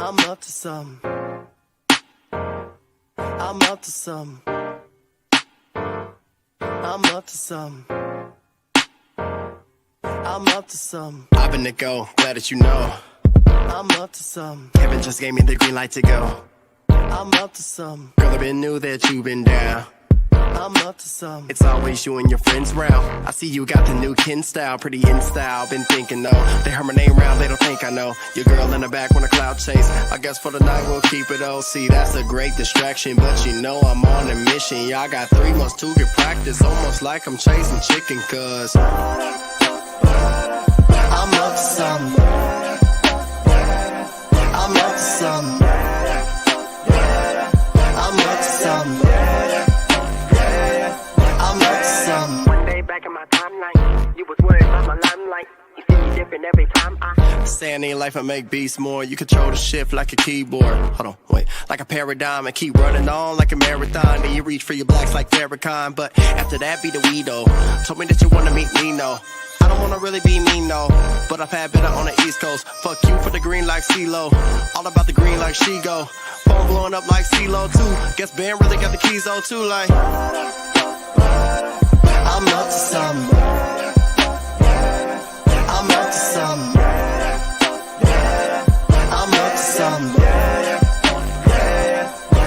I'm up to some. I'm up to some. I'm up to some. I'm up to some. I've been to go, glad that you know. I'm up to some. Heaven just gave me the green light to go. I'm up to some. Girl, I been knew that you been down. I'm up to some. It's always you and your friends round. I see you got the new kin style, pretty in style. Been thinking though, they heard my name round, they don't think I know. Your girl in the back when a cloud chase. I guess for the night we'll keep it all. See, that's a great distraction, but you know I'm on a mission. Y'all got 3 months to get practice, almost like I'm chasing chicken, cuz I'm up to some. I'm up to some. I'm up to some. I'm up to some. One day back in my timeline, you was worried about my limelight. You see me different every time I stay in life and make beats more. You control the shift like a keyboard. Hold on, wait, like a paradigm and keep running on like a marathon. Then you reach for your blacks like Farrakhan. But after that be the weedo. Told me that you wanna meet me, no. I don't wanna really be mean, no. But I've had better on the East Coast. Fuck you for the green like CeeLo. All about the green like she go. Phone blowing up like CeeLo too. Guess Ben really got the keys though too, like I'm up to some. I'm up to some. I'm up to some.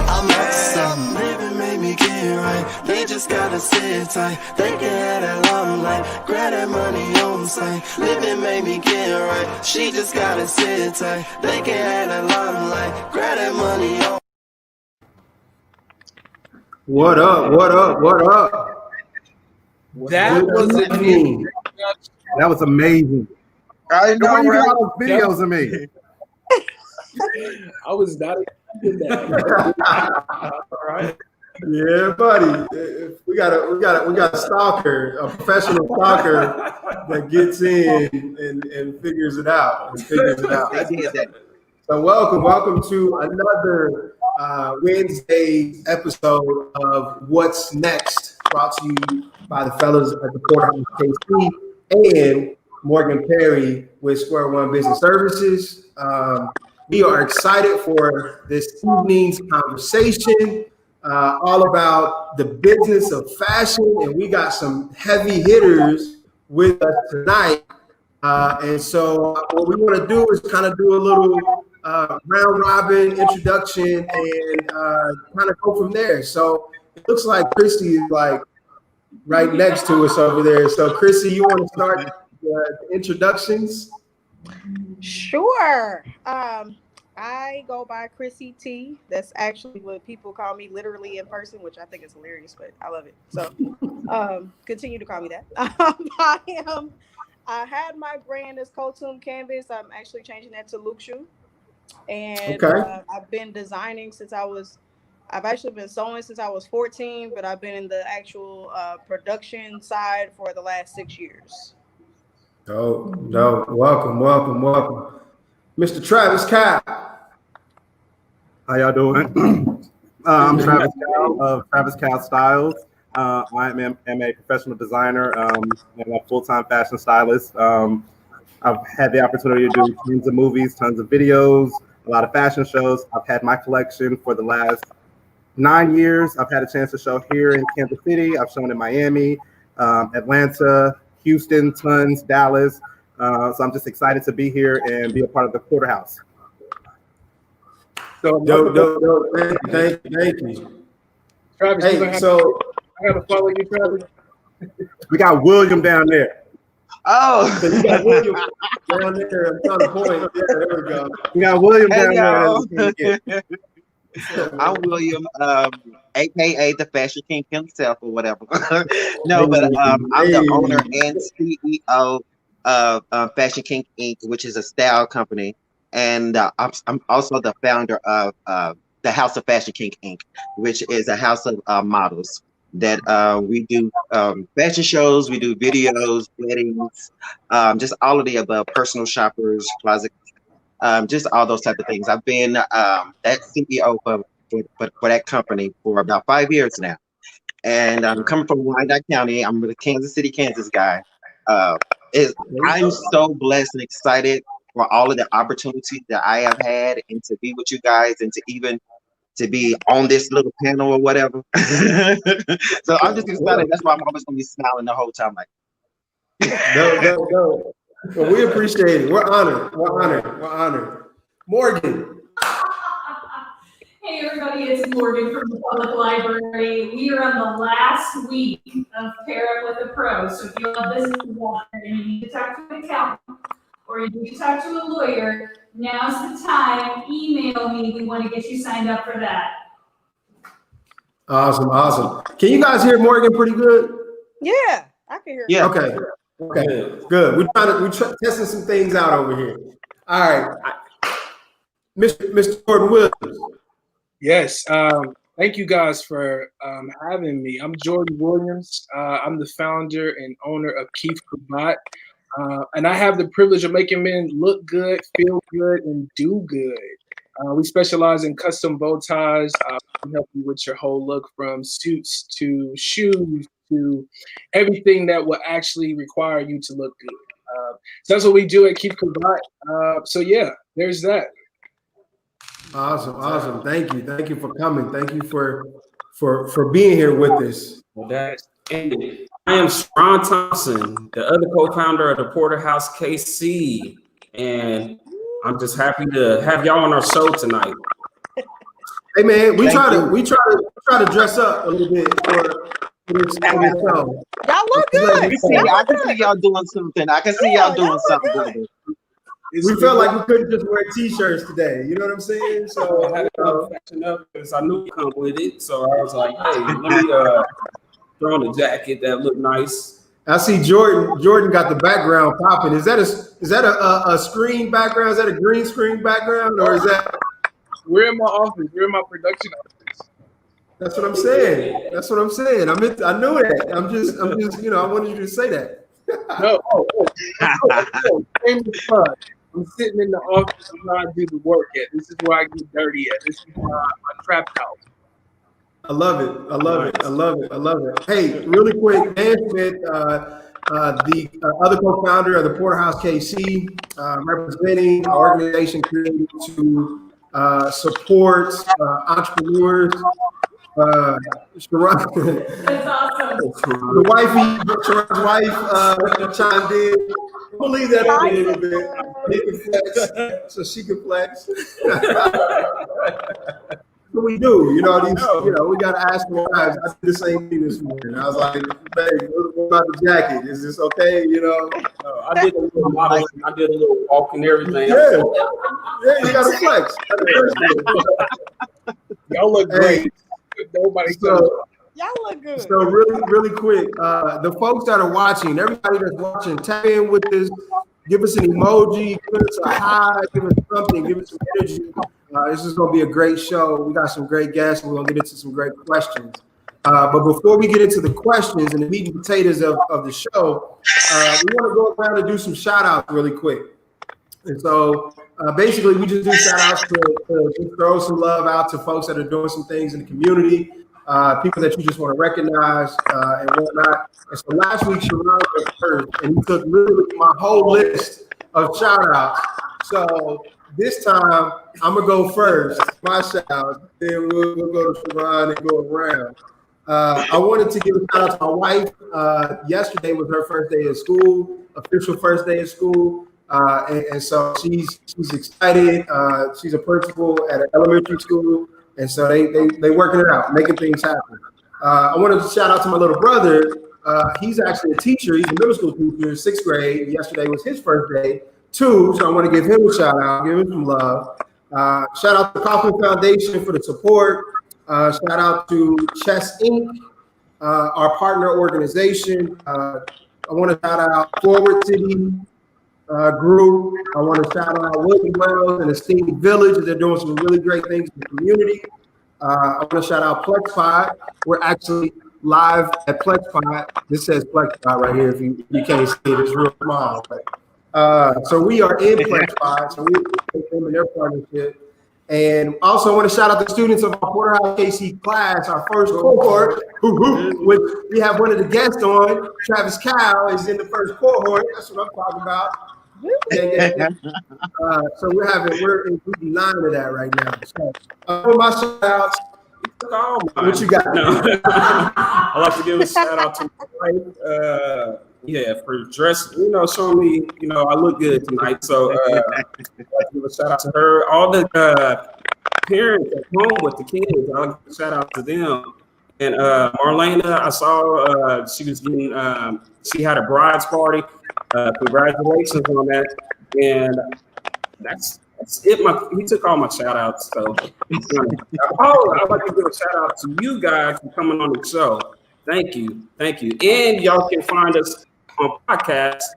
I'm up to some. Living made me get right. They just gotta sit tight. They can have that limelight. Grab that money on sight. Living made me get right. She just gotta sit tight. They can have that limelight. Grab that money on. What up? What up? What up? That was amazing. That was amazing. I know, Where you right? got those videos of me? I was not expecting that. All right. Yeah, buddy. We got a stalker, a professional stalker that gets in and figures it out. I did that. So welcome to another Wednesday episode of What's Next, brought to you by the fellas at the Courthouse KC and Morgan Perry with Square One Business Services. We are excited for this evening's conversation, all about the business of fashion, and we got some heavy hitters with us tonight. And so what we want to do is kind of do a little round robin introduction and kind of go from there. So it looks like Christy is like right next to us over there. So Christy, you want to start the introductions? Sure. I go by Chrissy T. That's actually what people call me literally in person, which I think is hilarious, but I love it. So continue to call me that. I had my brand as Kotum Canvas. I'm actually changing that to Luxu. And Okay. I've been designing since I've actually been sewing since I was 14, but I've been in the actual production side for the last 6 years. Oh, no. Welcome. Mr. Travis Kyle. How y'all doing? I'm Travis Cal of Travis Cal Styles. I am a professional designer and a full-time fashion stylist. I've had the opportunity to do tons of movies, tons of videos, a lot of fashion shows. I've had my collection for the last 9 years. I've had a chance to show here in Kansas City. I've shown in Miami, Atlanta, Houston, tons, Dallas. So I'm just excited to be here and be a part of the Porterhouse. So, thank you. Travis, Hey, so I gotta follow you, Travis. We got William down there. Oh, you got William down there. I'm trying to point. Yeah, there we go. We got William hey, down y'all. there. I'm William, aka the Fashion King himself, or whatever. No, but I'm the owner and CEO of Fashion King Inc., which is a style company, and I'm also the founder of the House of Fashion King Inc., which is a house of models that we do fashion shows, we do videos, weddings, just all of the above, personal shoppers, closet, just all those type of things. I've been that CEO for that company for about 5 years now. And I'm coming from Wyandotte County. I'm a Kansas City, Kansas guy. I'm so blessed and excited for all of the opportunities that I have had and to be with you guys and to even to be on this little panel or whatever. So I'm just excited. That's why I'm always gonna be smiling the whole time. Like, No. Well, we appreciate it. We're honored. We're honored. Morgan. Hey everybody, it's Morgan from the Public Library. We are on the last week of Pair Up with a Pro. So if you have business water and you need to talk to an accountant or you need to talk to a lawyer, now's the time. Email me. We want to get you signed up for that. Awesome. Can you guys hear Morgan pretty good? Yeah, I can hear. yeah. Okay. Good. We're testing some things out over here. All right. Mr. Jordan Williams. Yes. Thank you guys for having me. I'm Jordan Williams. I'm the founder and owner of Keith Cravat. And I have the privilege of making men look good, feel good, and do good. We specialize in custom bow ties. We help you with your whole look, from suits to shoes to everything that will actually require you to look good. So that's what we do at Keith Cravat. So yeah, there's that. Awesome. Thank you for coming. Thank you for being here with us. Well, that's ended. I am Sharon Thompson, the other co-founder of the Porterhouse KC, and I'm just happy to have y'all on our show tonight. Hey man, we try to dress up a little bit for this show. Y'all look good. I can see y'all doing something. I can see y'all doing something good. We felt like we couldn't just wear t-shirts today. You know what I'm saying? So I had to fashion up because I knew you come with it. So I was like, hey, let me throw on a jacket that looked nice. I see Jordan got the background popping. Is that a screen background? Is that a green screen background, or is that? We're in my office. We're in my production office. That's what I'm saying. I knew that. I'm just I wanted you to say that. No. I'm sitting in the office where I do the work at. This is where I get dirty at. This is my trap house. I love it. Hey, really quick, Dan Smith, the other co-founder of the Porterhouse KC, representing an organization created to support entrepreneurs. Sharon, That's awesome. the wifey, Sharon's wife, chimed in. We'll leave that up a little bit so she can flex. What we do, we got to ask the wives. I did the same thing this morning. I was like, babe, what about the jacket? Is this okay? I did a little modeling. I did a little walk and everything. Yeah, you got to flex. Y'all look great. Nobody Y'all look good. So really quick, the folks that are watching, everybody that's watching, tap in with this. Give us an emoji, give us a hi, give us something, give us some energy. This is going to be a great show. We got some great guests. We're going to get into some great questions. But before we get into the questions and the meat and potatoes of the show, we want to go around and do some shout outs really quick. And so basically, we just do shout outs to just throw some love out to folks that are doing some things in the community, people that you just want to recognize and whatnot. And so last week, Sharon was first, and he took literally my whole list of shout outs. So this time, I'm going to go first, my shout outs. Then we'll go to Sharon and go around. I wanted to give a shout out to my wife. Yesterday was her first day of school, official first day of school. And so she's excited. She's a principal at an elementary school. And so they working it out, making things happen. I wanted to shout out to my little brother. He's actually a teacher. He's a middle school teacher, 6th grade. Yesterday was his first day, too. So I want to give him a shout out, give him some love. Shout out to the Kaufman Foundation for the support. Shout out to Chess Inc., our partner organization. I want to shout out Forward City Group. I want to shout out Wilton Wells and Esteemed Village. They're doing some really great things in the community. I want to shout out PlexPod. We're actually live at PlexPod. This says PlexPod right here. If you can't see it, it's real small. But, so we are in PlexPod. So we thank them in their partnership. And also I want to shout out the students of our Porterhouse KC class, our first cohort, which we have one of the guests on. Travis Kyle is in the first cohort. That's what I'm talking about. Yeah. So we're including 9 of that right now. So for my shout outs, what you got? No. I'd like to give a shout out to my wife. For dressing, showing me, I look good tonight. So I'd like to give a shout out to her. All the parents at home with the kids, I'd like to give a shout out to them. And Marlena, I saw she was getting, she had a bride's party. Congratulations on that. And that's it. He took all my shout outs. So I'd like to give a shout out to you guys for coming on the show. Thank you. And y'all can find us on podcasts,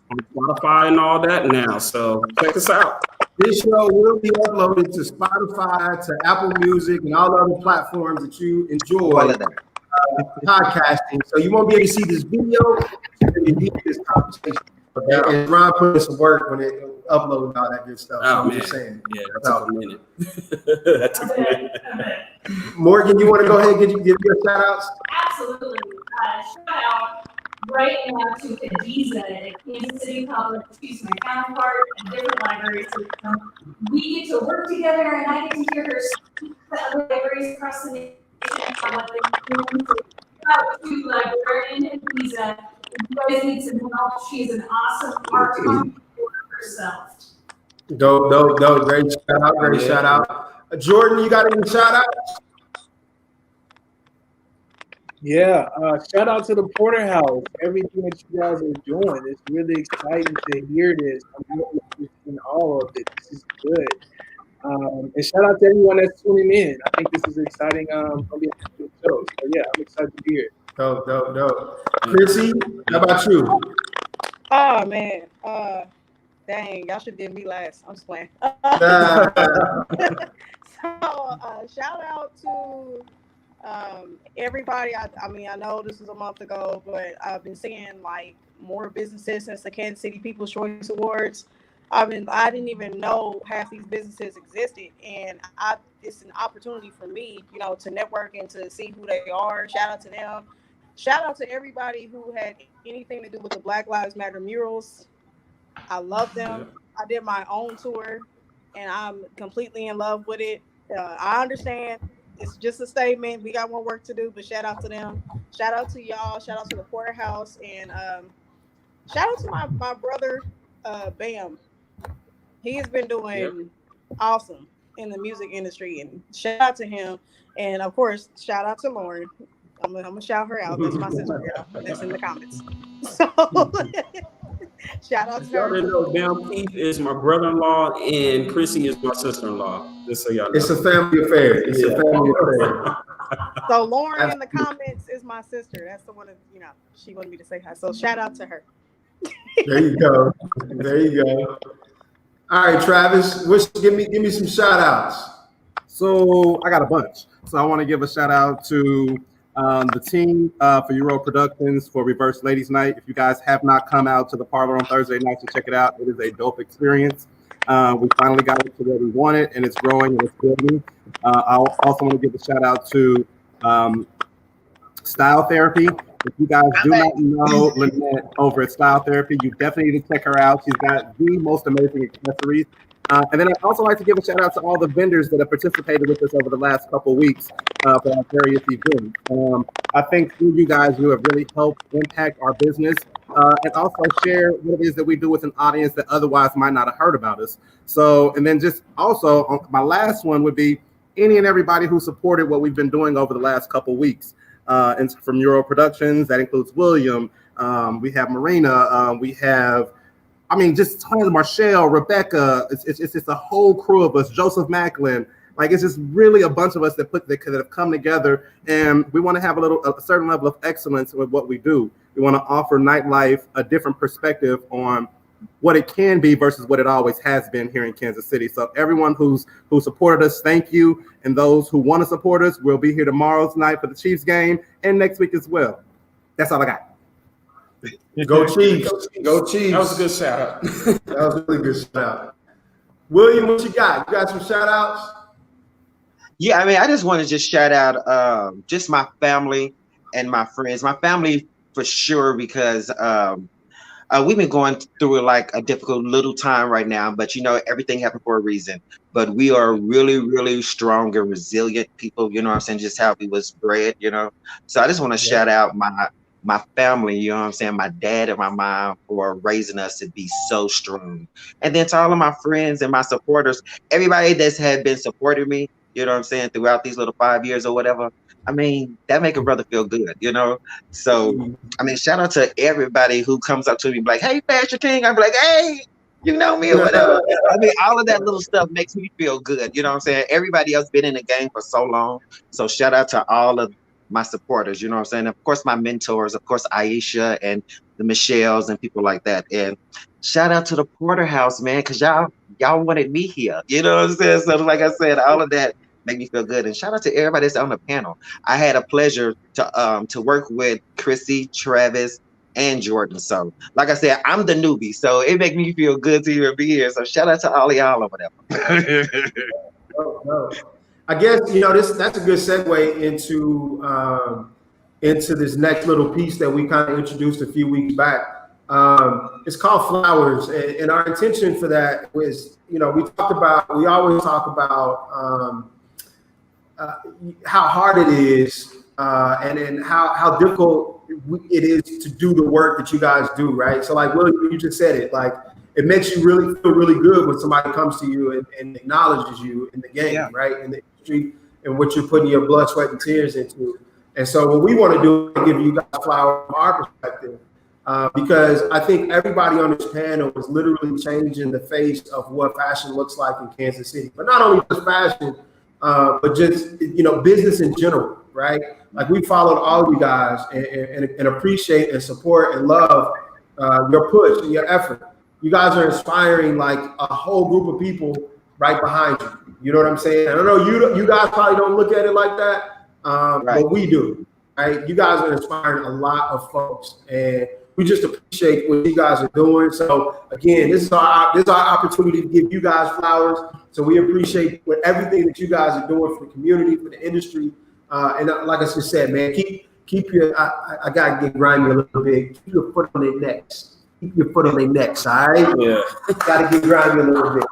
on Spotify and all that now. So check us out. This show will be uploaded to Spotify, to Apple Music, and all other platforms that you enjoy podcasting. So you won't be able to see this video, you hear this conversation. And Ron put in some work when it uploaded all that good stuff. So I'm just saying. Yeah, that took a minute. That took a minute. Morgan, you want to go ahead and give your shout outs? Absolutely. Shout out right now to Adiza at Kansas City Public. She's my counterpart in different libraries. We get to work together, and I get to hear her speak to other libraries across the nation about what they're doing. So shout out to librarian Adiza. You guys need some help. She's an awesome art herself. Dope. Great shout out. Jordan, you got any shout outs? Yeah, shout out to the Porterhouse. Everything that you guys are doing, it's really exciting to hear this. I'm really in all of it. This is good. And shout out to everyone that's tuning in. I think this is exciting. Show. So yeah, I'm excited to hear it. Dope. Chrissy, how about you? Oh man, dang, y'all should give me last. I'm just playing. So shout out to everybody. I mean, I know this was a month ago, but I've been seeing like more businesses since the Kansas City People's Choice Awards. I didn't even know half these businesses existed, and it's an opportunity for me, to network and to see who they are. Shout out to them. Shout out to everybody who had anything to do with the Black Lives Matter murals. I love them. I did my own tour, and I'm completely in love with it. I understand it's just a statement. We got more work to do, but shout out to them. Shout out to y'all. Shout out to the Porterhouse, and shout out to my brother, Bam. He has been doing awesome in the music industry, and shout out to him. And of course, shout out to Lauren. I'm gonna shout her out. That's my sister, y'all. That's in the comments. So shout out to her. Y'all didn't know Bam Keith is my brother-in-law and Chrissy is my sister-in-law. Just so y'all know. It's a family affair. It's a family affair. So Lauren in the comments is my sister. That's the one that, she wanted me to say hi. So shout out to her. There you go. All right, Travis, give me some shout outs. So I got a bunch. So I want to give a shout out to the team for Euro Productions for Reverse Ladies Night. If you guys have not come out to the parlor on Thursday night to check it out, it is a dope experience. We finally got it to where we want it, and it's growing and it's building. I also want to give a shout out to Style Therapy. If you guys do not know Lynette over at Style Therapy, you definitely need to check her out. She's got the most amazing accessories. And then I'd also like to give a shout out to all the vendors that have participated with us over the last couple of weeks for our various events. I think through you guys, you have really helped impact our business and also share what it is that we do with an audience that otherwise might not have heard about us. So, and then just also, my last one would be any and everybody who supported what we've been doing over the last couple of weeks. And from Euro Productions, that includes William, we have Marina, we have, just tons of Marshall, Rebecca. It's just a whole crew of us. Joseph Macklin. Like, it's just really a bunch of us that have come together, and we want to have a certain level of excellence with what we do. We want to offer nightlife a different perspective on what it can be versus what it always has been here in Kansas City. So everyone who supported us, thank you. And those who want to support us, we'll be here tomorrow night for the Chiefs game and next week as well. That's all I got. Go Chiefs. Go Chiefs. That was a good shout out. That was a really good shout out. William, what you got? You got some shout outs? Yeah, I just want to just shout out just my family and my friends. My family for sure, because we've been going through like a difficult little time right now, but you know, everything happened for a reason. But we are really, really strong and resilient people, you know what I'm saying? Just how we was bred, you know. So I just want to shout out my family, you know what I'm saying, my dad and my mom for raising us to be so strong. And then to all of my friends and my supporters, everybody that's had been supporting me, you know what I'm saying, throughout these little 5 years or whatever. I mean, that make a brother feel good, you know. So I mean, shout out to everybody who comes up to me like, "Hey, Pastor King," I'm like, "Hey, you know me or whatever." I mean, all of that little stuff makes me feel good. You know what I'm saying? Everybody else been in the game for so long. So shout out to all of my supporters, you know what I'm saying? Of course, my mentors, of course, Aisha and the Michelles and people like that. And shout out to the Porterhouse, man, because y'all wanted me here. You know what I'm saying? So like I said, all of that make me feel good. And shout out to everybody that's on the panel. I had a pleasure to work with Chrissy, Travis, and Jordan. So like I said, I'm the newbie. So it make me feel good to even be here. So shout out to all of y'all or whatever. I guess that's a good segue into this next little piece that we kind of introduced a few weeks back. It's called Flowers, and our intention for that was, we always talk about how hard it is, and then how difficult it is to do the work that you guys do, right? So like Willie, you just said it, like it makes you really feel really good when somebody comes to you and acknowledges you in the game, right? In the industry and what you're putting your blood, sweat, and tears into. And so what we want to do is give you guys flowers from our perspective, because I think everybody on this panel is literally changing the face of what fashion looks like in Kansas City. But not only just fashion, but just business in general, right? Like we followed all of you guys and appreciate and support and love your push and your effort. You guys are inspiring like a whole group of people right behind you. You know what I'm saying? I don't know, you guys probably don't look at it like that, but we do, right? You guys are inspiring a lot of folks, and we just appreciate what you guys are doing. So again, this is our opportunity to give you guys flowers. So we appreciate everything that you guys are doing for the community, for the industry, and like I just said, man, keep your. I gotta get grimy a little bit. Keep your foot on their necks. Keep your foot on their necks. All right. Yeah. Gotta get grimy a little bit.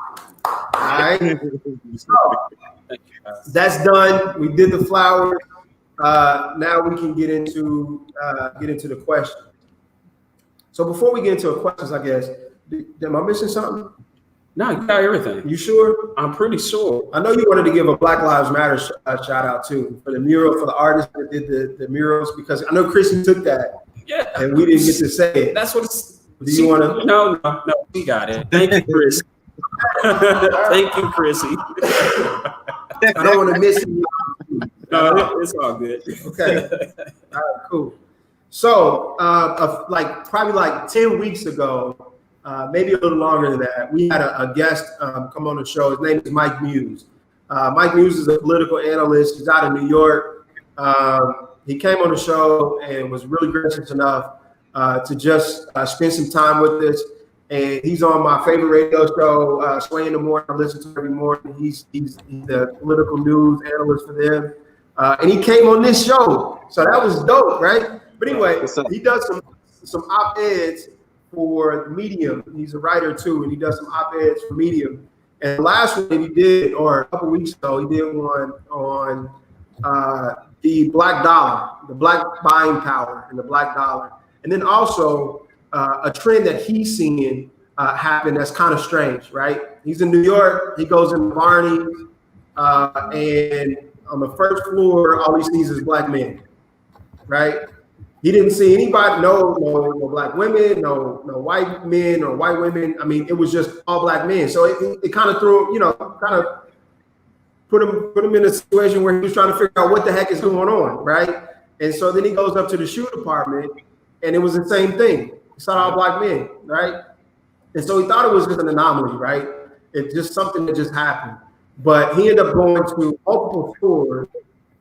All right. So, that's done. We did the flowers. Now we can get into the questions. So before we get into the questions, I guess, am I missing something? No, you got everything. You sure? I'm pretty sure. I know you wanted to give a Black Lives Matter shout out too for the mural, for the artists that did the murals, because I know Chrissy took that. Yeah. And we didn't get to say it. That's what it's. Do you want to? No, we got it. Thank you, Chris. Thank you, Chrissy. I don't want to miss you. No, it's all good. Okay. All right, cool. So, probably like 10 weeks ago, maybe a little longer than that, we had a guest come on the show. His name is Mike Muse. Mike Muse is a political analyst. He's out of New York. He came on the show and was really gracious enough to just spend some time with us. And he's on my favorite radio show, Sway in the Morning. I listen to every morning. He's the political news analyst for them. And he came on this show. So that was dope, right? But anyway, he does some op-eds for Medium. He's a writer too, and he does some op-eds for Medium. And the last one that he did, or a couple weeks ago, he did one on the black dollar, the black buying power and the black dollar. And then also a trend that he's seeing happen that's kind of strange, right? He's in New York. He goes in Barney, and on the first floor, all he sees is black men, right? He didn't see anybody, no black women, no white men or white women. I mean, it was just all black men. So it kind of threw, kind of put him in a situation where he was trying to figure out what the heck is going on, right? And so then he goes up to the shoe department, and it was the same thing. He saw all black men, right? And so he thought it was just an anomaly, right? It's just something that just happened. But he ended up going to multiple stores,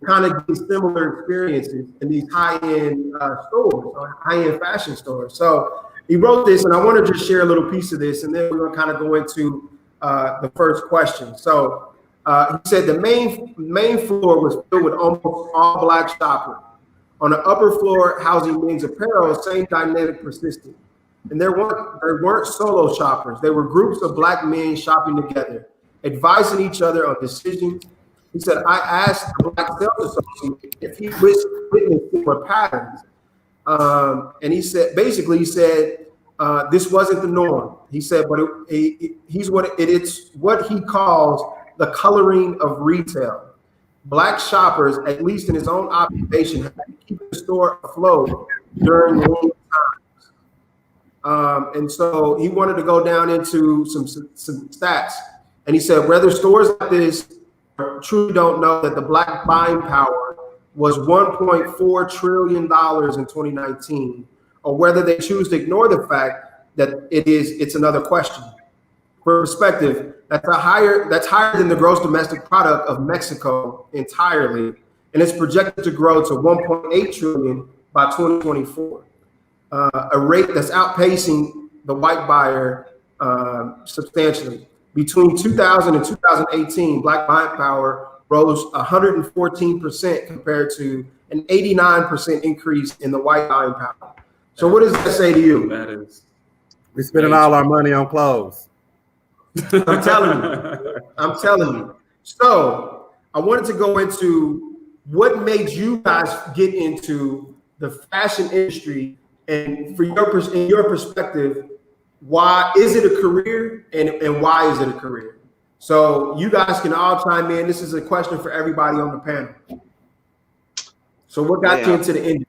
kind of getting similar experiences in these high-end stores, or high-end fashion stores. So he wrote this, and I want to just share a little piece of this, and then we're going to kind of go into the first question. So he said the main floor was filled with almost all black shoppers. On the upper floor, housing men's apparel, same dynamic persisted. And there weren't solo shoppers. They were groups of black men shopping together, advising each other on decisions. He said, I asked the black sales associate if he witnessed similar patterns. And he said, basically, he said, this wasn't the norm. He said, but it's what he calls the coloring of retail. Black shoppers, at least in his own observation, had to keep the store afloat during lean times. And so he wanted to go down into some stats. And he said, whether stores like this truly don't know that the black buying power was $1.4 trillion in 2019, or whether they choose to ignore the fact that it's another question. For perspective, that's higher than the gross domestic product of Mexico entirely, and it's projected to grow to 1.8 trillion by 2024, a rate that's outpacing the white buyer substantially. Between 2000 and 2018, black buying power rose 114% compared to an 89% increase in the white buying power. So what does that say to you? That is. We're spending all our money on clothes. I'm telling you. So I wanted to go into what made you guys get into the fashion industry, and in your perspective, why is it a career, and why is it a career? So you guys can all chime in. This is a question for everybody on the panel. So what got you into the industry?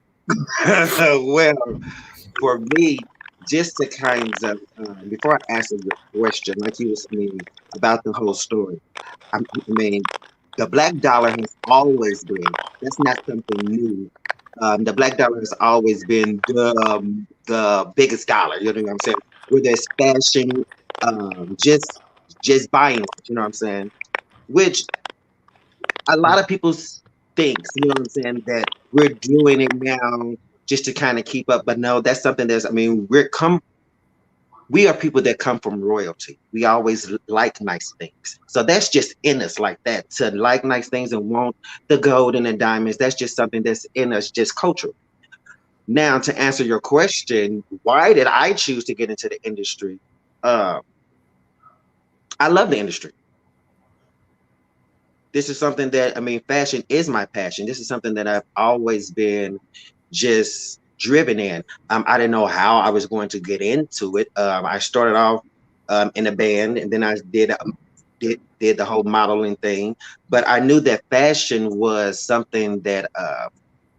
Well, for me, just to kind of, before I answer your question, like you were saying about the whole story, I mean, the black dollar has always been, that's not something new. The black dollar has always been the biggest dollar, you know what I'm saying? Whether it's fashion, just buying, you know what I'm saying? Which a lot of people thinks, you know what I'm saying, that we're doing it now just to kind of keep up. But no, that's something that's, I mean, we are people that come from royalty. We always like nice things. So that's just in us like that, to like nice things and want the gold and the diamonds. That's just something that's in us, just cultural. Now, to answer your question, why did I choose to get into the industry? I love the industry. This is something that, I mean, fashion is my passion. This is something that I've always been just driven in. I didn't know how I was going to get into it. I started off in a band, and then I did the whole modeling thing. But I knew that fashion was something that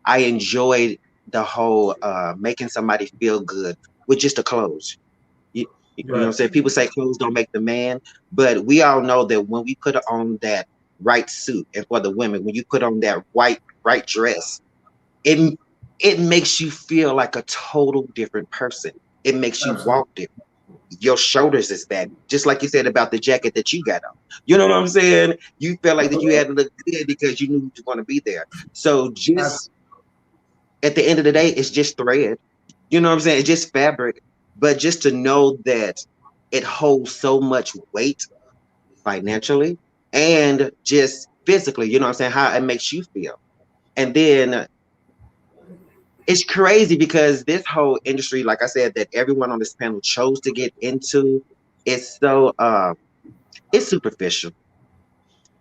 I enjoyed, the whole making somebody feel good with just the clothes. You know what I'm saying? People say clothes don't make the man, but we all know that when we put on that right suit, and for the women, when you put on that right dress, it makes you feel like a total different person. It makes you walk different. Your shoulders is back, just like you said about the jacket that you got on. You know what I'm saying? You felt like that you had to look good because you knew you were going to be there. So just at the end of the day, it's just thread. You know what I'm saying? It's just fabric. But just to know that it holds so much weight financially and just physically, you know what I'm saying, how it makes you feel. And then it's crazy because this whole industry, like I said, that everyone on this panel chose to get into, it's so it's superficial.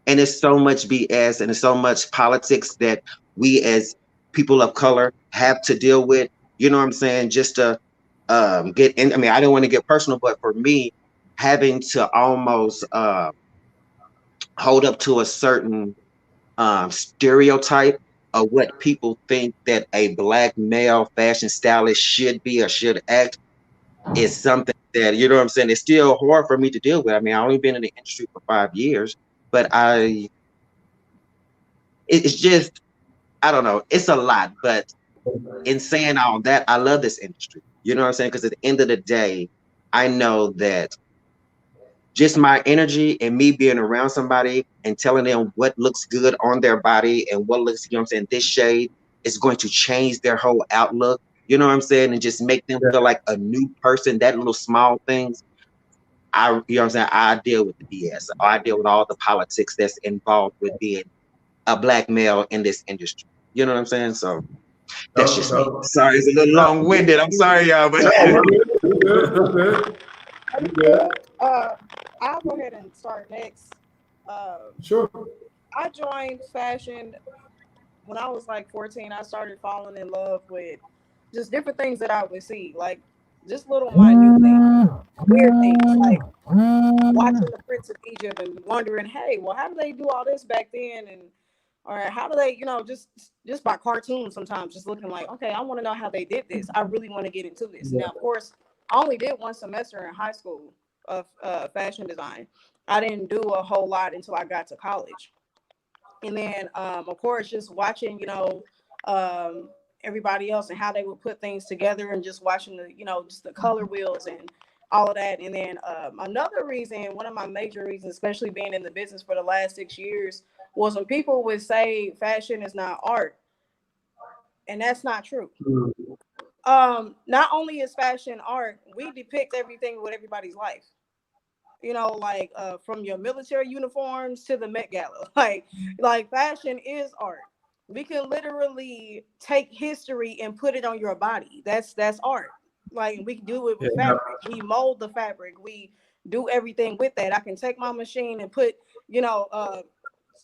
And it's so much BS, and it's so much politics that we as people of color have to deal with, you know what I'm saying, just to get in. I mean, I don't want to get personal, but for me, having to almost hold up to a certain stereotype of what people think that a black male fashion stylist should be or should act is something that, you know what I'm saying, it's still hard for me to deal with. I mean, I've only been in the industry for 5 years, but it's just, I don't know, it's a lot. But in saying all that, I love this industry. You know what I'm saying? Because at the end of the day, I know that just my energy and me being around somebody and telling them what looks good on their body and what looks, you know what I'm saying, this shade is going to change their whole outlook, you know what I'm saying, and just make them feel like a new person. That little small things, you know what I'm saying, I deal with the BS. I deal with all the politics that's involved with being a black male in this industry. You know what I'm saying? So That's just me. Sorry, it's a little long-winded. I'm sorry, y'all, but I'll go ahead and start next. Sure. I joined fashion when I was like 14. I started falling in love with just different things that I would see, like just little minute things, weird things, like watching the Prince of Egypt and wondering, hey, well, how do they do all this back then? And or how do they, just by cartoons sometimes, just looking like, okay, I want to know how they did this. I really want to get into this. Now, of course, I only did one semester in high school of fashion design. I didn't do a whole lot until I got to college. And then, of course, just watching, everybody else and how they would put things together and just watching just the color wheels and all of that. And then another reason, one of my major reasons, especially being in the business for the last 6 years, was when people would say fashion is not art. And that's not true. Not only is fashion art, we depict everything with everybody's life. Like from your military uniforms to the Met Gala. Like fashion is art. We can literally take history and put it on your body. That's art. Like we can do it with fabric. We mold the fabric. We do everything with that. I can take my machine and put,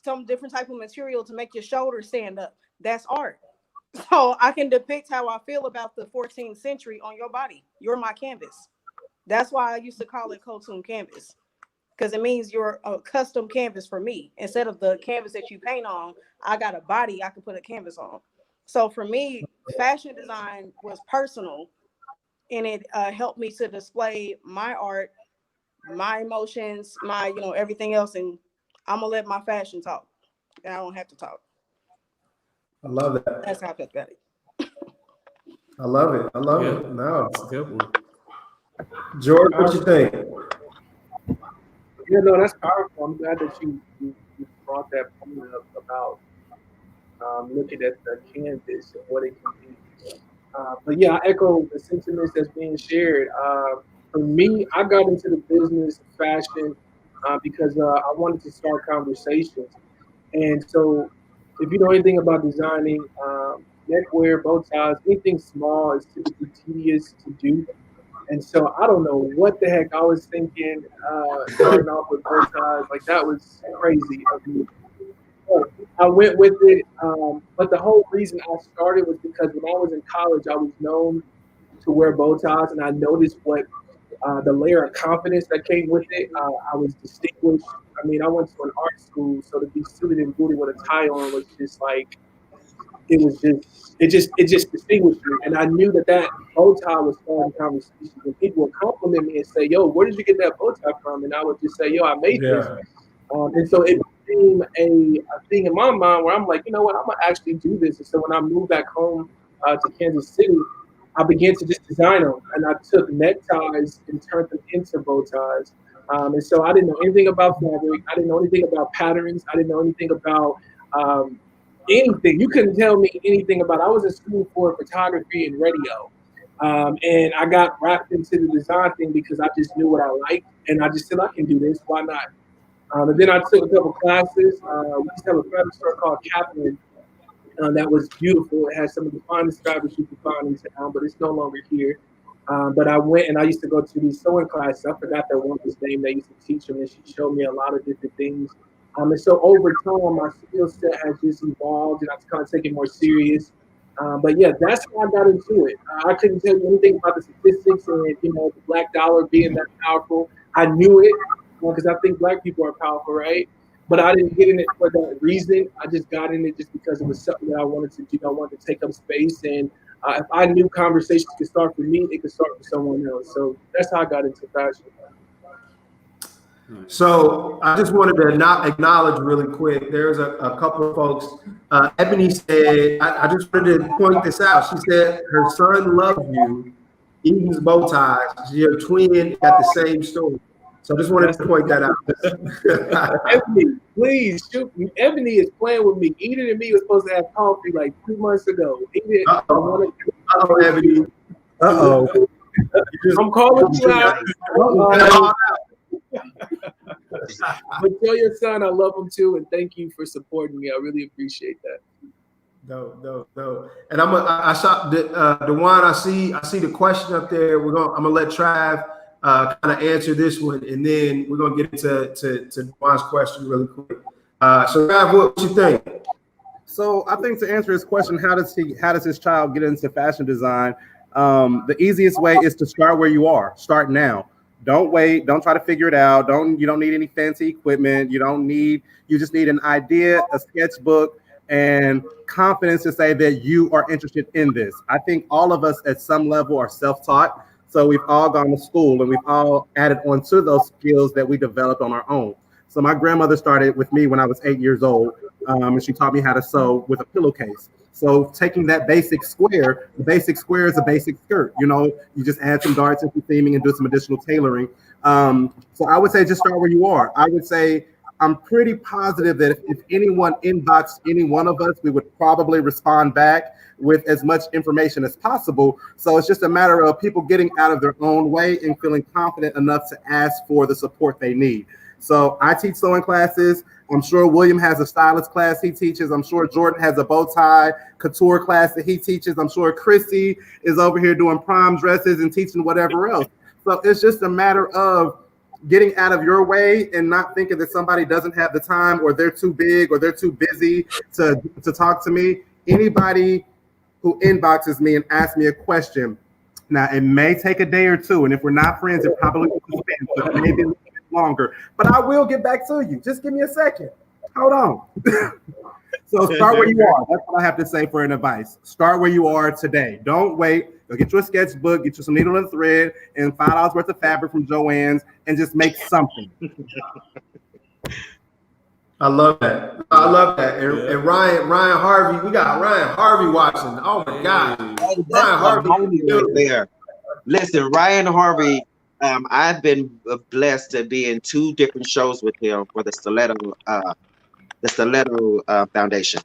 some different type of material to make your shoulders stand up. That's art. So I can depict how I feel about the 14th century on your body. You're my canvas. That's why I used to call it Kotum canvas, because it means you're a custom canvas for me. Instead of the canvas that you paint on, I got a body I can put a canvas on. So for me, fashion design was personal, and it helped me to display my art, my emotions, my everything else, and I'm gonna let my fashion talk, and I don't have to talk. I love that. That's how I felt about it. I love it. No, That's a good one. George, what you think? Yeah, no, that's powerful. I'm glad that you brought that point up about looking at the canvas and what it can be. But yeah, I echo the sentiments that's being shared. For me, I got into the business of fashion because I wanted to start conversations. And so, if you know anything about designing neckwear, bow ties, anything small is typically tedious to do. And so I don't know what the heck I was thinking, starting off with bow ties. Like that was crazy of me. But I went with it. But the whole reason I started was because when I was in college, I was known to wear bow ties, and I noticed what the layer of confidence that came with it. I was distinguished. I mean, I went to an art school, so to be suited and booted with a tie on was just like it just distinguished me, and I knew that bow tie was starting conversations. And people would compliment me and say, "Yo, where did you get that bow tie from?" And I would just say, "Yo, I made this." And so it became a thing in my mind where I'm like, you know what, I'm gonna actually do this. And so when I moved back home to Kansas City, I began to just design them, and I took neckties and turned them into bow ties. And so I didn't know anything about fabric. I didn't know anything about patterns. I didn't know anything about anything. You couldn't tell me anything about. I was in school for photography and radio, and I got wrapped into the design thing because I just knew what I liked, and I just said I can do this. Why not? And then I took a couple classes. We used to have a fabric store called Kaplan. That was beautiful. It had some of the finest fabrics you could find in town, but it's no longer here. But I went and I used to go to these sewing classes. I forgot that woman's name. They used to teach them, and she showed me a lot of different things. And so over time, my skill set has just evolved, and I've kind of taken it more serious. But yeah, that's how I got into it. I couldn't tell you anything about the statistics and the black dollar being that powerful. I knew it because I think black people are powerful, right? But I didn't get in it for that reason. I just got in it just because it was something that I wanted to do. I wanted to take up space, and if I knew conversations could start for me, it could start for someone else. So that's how I got into fashion. So I just wanted to not acknowledge really quick. There's a couple of folks. Ebony said, I just wanted to point this out. She said her son loves you, Eden's bow ties. Your twin got the same story. So I just wanted to point that out. Ebony, please shoot me. Ebony is playing with me. Eden and me were supposed to have coffee like 2 months ago. Eden, Ebony. I'm calling you out. But tell your son I love him too, and thank you for supporting me. I really appreciate that. Dope. And I shot Dewan. I see the question up there. I'm gonna let Trav kind of answer this one, and then we're gonna get into Dewan's question really quick. So Trav, what you think? So I think to answer his question, how does his child get into fashion design? The easiest way is to start where you are. Start now. Don't wait. Don't try to figure it out. You don't need any fancy equipment. You just need an idea, a sketchbook, and confidence to say that you are interested in this. I think all of us at some level are self-taught. So we've all gone to school and we've all added on to those skills that we developed on our own. So my grandmother started with me when I was 8 years old, and she taught me how to sew with a pillowcase. So taking that the basic square is a basic skirt. You just add some darts and some theming and do some additional tailoring. So I would say just start where you are. I would say I'm pretty positive that if anyone inboxed any one of us, we would probably respond back with as much information as possible. So it's just a matter of people getting out of their own way and feeling confident enough to ask for the support they need. So I teach sewing classes. I'm sure William has a stylist class he teaches. I'm sure Jordan has a bow tie couture class that he teaches. I'm sure Chrissy is over here doing prom dresses and teaching whatever else. So it's just a matter of getting out of your way and not thinking that somebody doesn't have the time or they're too big or they're too busy to talk to me. Anybody who inboxes me and asks me a question, now it may take a day or two, and if we're not friends, it probably will be spent, so it may be a little bit longer. But I will get back to you. Just give me a second. Hold on. So start where you are. That's what I have to say for an advice. Start where you are today. Don't wait. Go get you a sketchbook, get you some needle and thread, and $5 worth of fabric from Joann's, and just make something. I love that. And Ryan Harvey, we got Ryan Harvey watching. Oh my God. Hey, Ryan Harvey right there. Listen, Ryan Harvey, I've been blessed to be in 2 different shows with him for the Stiletto Foundation.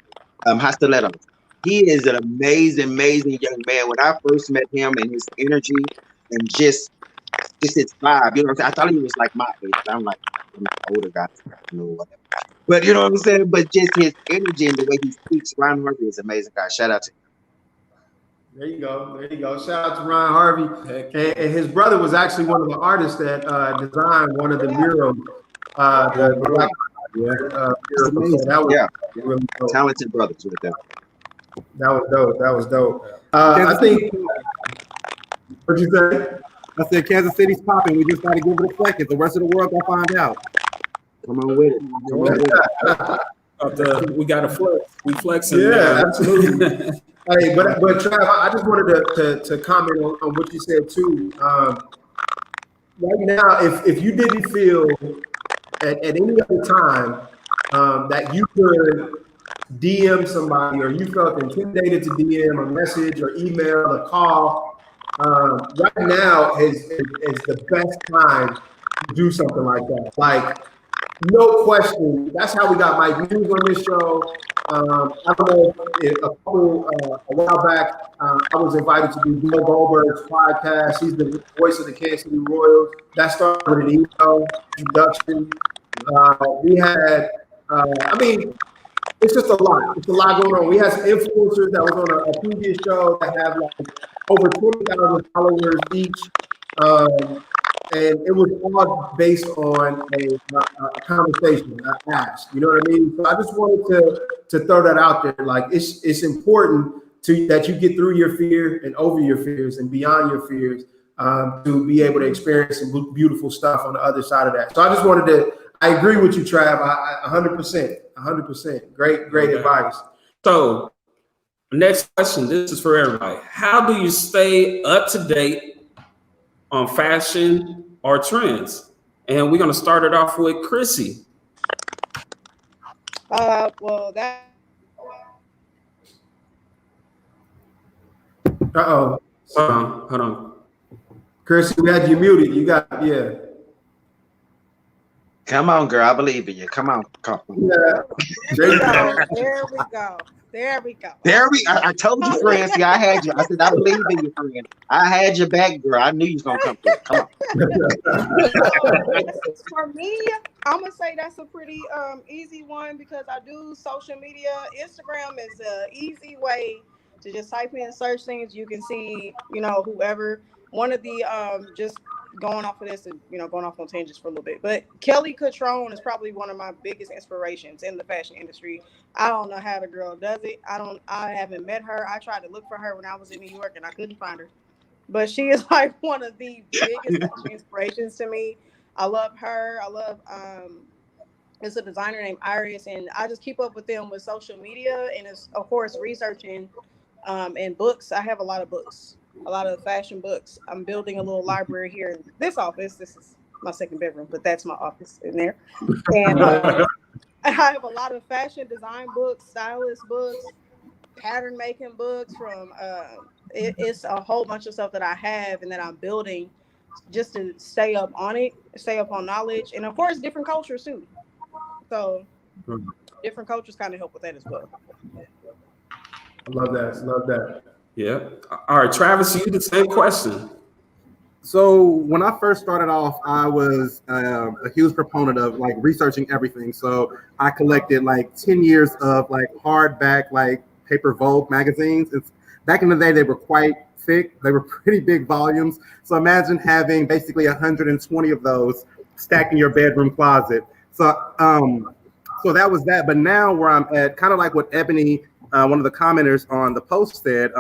High Stiletto. He is an amazing young man. When I first met him and his energy and just his vibe, you know what I'm saying? I thought he was like my age. I'm like, I'm an older guy, whatever. But you know what I'm saying? But just his energy and the way he speaks, Ryan Harvey is an amazing guy. Shout out to him. There you go. Shout out to Ryan Harvey. And his brother was actually one of the artists that designed one of the murals. That was really dope. Talented brothers with them. That was dope. I think. What'd you say? I said Kansas City's popping. We just got to give it a second. The rest of the world gonna find out. Come on with it. We got to flex. We flexing. Yeah, absolutely. Hey, but Trav, I just wanted to comment on what you said too. Right now, if you didn't feel at any other time that you could DM somebody or you felt intimidated to DM a message or email or call, right now is the best time to do something like that. Like, no question. That's how we got Mike News on this show. I don't know if a while back, I was invited to do Bill Goldberg's podcast. He's the voice of the Kansas City Royals. That started with an email introduction. We had, it's just a lot. It's a lot going on. We had some influencers that was on a previous show that have like over 20,000 followers each. And it was all based on a conversation, I asked. You know what I mean? So I just wanted to throw that out there. Like, it's important that you get through your fear and over your fears and beyond your fears to be able to experience some beautiful stuff on the other side of that. So I just wanted to. I agree with you, Trav. 100%. Great advice. So, next question. This is for everybody. How do you stay up to date on fashion or trends? And we're going to start it off with Chrissy. Well, that. Uh-oh. Hold on. Chrissy, we had you muted. You got, yeah. Come on, girl. I believe in you. Come on. Come on. Yeah. There we go. There we go. There we go. I told you, friend. See, I had you. I said, I believe in you, friend. I had your back, girl. I knew you was going to come through. Come on. For me, I'm gonna say that's a pretty easy one because I do social media. Instagram is a easy way to just type in search things. You can see, whoever. One of the just going off of this and going off on tangents for a little bit, but Kelly Catrone is probably one of my biggest inspirations in the fashion industry. I don't know how the girl does it. I haven't met her. I tried to look for her when I was in New York and I couldn't find her. But she is like one of the biggest fashion inspirations to me. I love her. I love it's a designer named Iris, and I just keep up with them with social media and it's of course researching and books. I have a lot of books, a lot of fashion books. I'm building a little library here in this office. This is my second bedroom, but that's my office in there. And I have a lot of fashion design books, stylist books, pattern making books from it's a whole bunch of stuff that I have and that I'm building just to stay up on it, stay up on knowledge, and of course different cultures too. So different cultures kind of help with that as well. I love that. Love that. Yeah. All right, Travis, you the same question. So when I first started off, I was a huge proponent of like researching everything. So I collected like 10 years of like hardback, like paper Vogue magazines. Back in the day, they were quite thick. They were pretty big volumes. So imagine having basically 120 of those stacked in your bedroom closet. So so that was that. But now where I'm at, kind of like what Ebony, one of the commenters on the post said,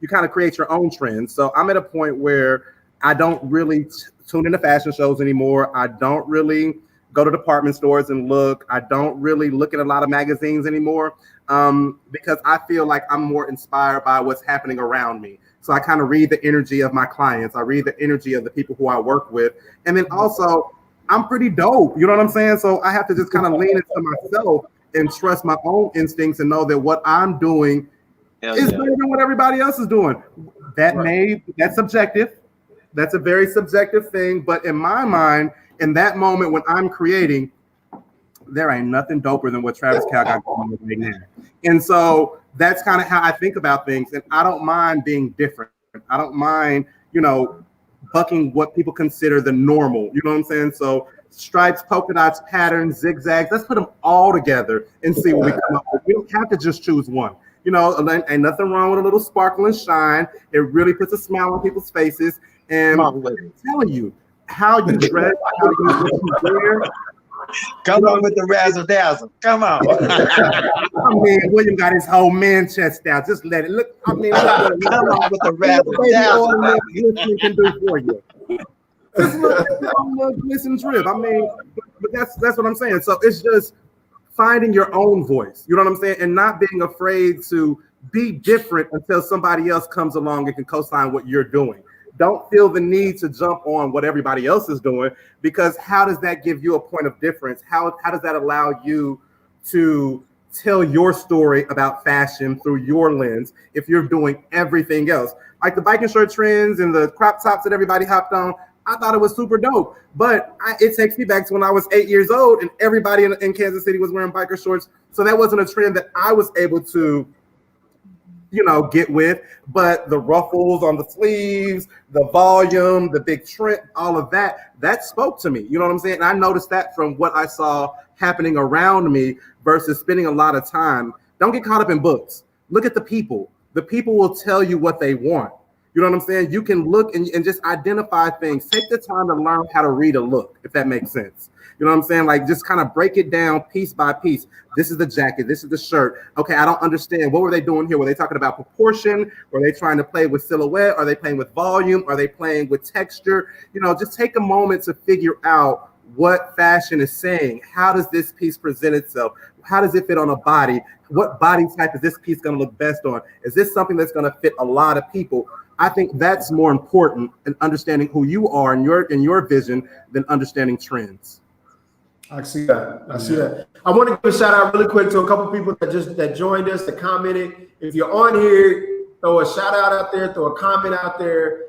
you kind of create your own trends. So I'm at a point where I don't really tune into fashion shows anymore. I don't really go to department stores and look. I don't really look at a lot of magazines anymore because I feel like I'm more inspired by what's happening around me. So I kind of read the energy of my clients. I read the energy of the people who I work with. And then also, I'm pretty dope. You know what I'm saying? So I have to just kind of lean into myself and trust my own instincts and know that what I'm doing is better than what everybody else is doing. That's subjective. That's a very subjective thing. But in my mind, in that moment when I'm creating, there ain't nothing doper than what Travis Cal got going on right now. And so that's kind of how I think about things. And I don't mind being different. I don't mind, bucking what people consider the normal. You know what I'm saying? So stripes, polka dots, patterns, zigzags, let's put them all together and see what we come up with. We don't have to just choose one. Ain't nothing wrong with a little sparkle and shine. It really puts a smile on people's faces. And I'm telling you, how you dress, how you wear. Come on with the razzle dazzle. Come on. I mean, William got his whole man chest out. Just let it look. I mean, come on with the razzle dazzle. Can do for you. Just look, listen, trip. I mean, but that's what I'm saying. So it's just finding your own voice. You know what I'm saying, and not being afraid to be different until somebody else comes along and can co-sign what you're doing. Don't feel the need to jump on what everybody else is doing, because how does that give you a point of difference? How does that allow you to tell your story about fashion through your lens if you're doing everything else? Like the biking shirt trends and the crop tops that everybody hopped on, I thought it was super dope. But it takes me back to when I was 8 years old and everybody in Kansas City was wearing biker shorts. So that wasn't a trend that I was able to get with, but the ruffles on the sleeves, the volume, the big trim, all of that spoke to me. You know what I'm saying? And I noticed that from what I saw happening around me versus spending a lot of time. Don't get caught up in books. Look at the people. The people will tell you what they want. You know what I'm saying? You can look and just identify things. Take the time to learn how to read a look, if that makes sense. You know what I'm saying? Like, just kind of break it down piece by piece. This is the jacket. This is the shirt. Okay, I don't understand. What were they doing here? Were they talking about proportion? Were they trying to play with silhouette? Are they playing with volume? Are they playing with texture? Just take a moment to figure out what fashion is saying. How does this piece present itself? How does it fit on a body? What body type is this piece going to look best on? Is this something that's going to fit a lot of people? I think that's more important in understanding who you are and your vision than understanding trends. I see that. I want to give a shout out really quick to a couple people that joined us, that commented. If you're on here, throw a shout out there, throw a comment out there.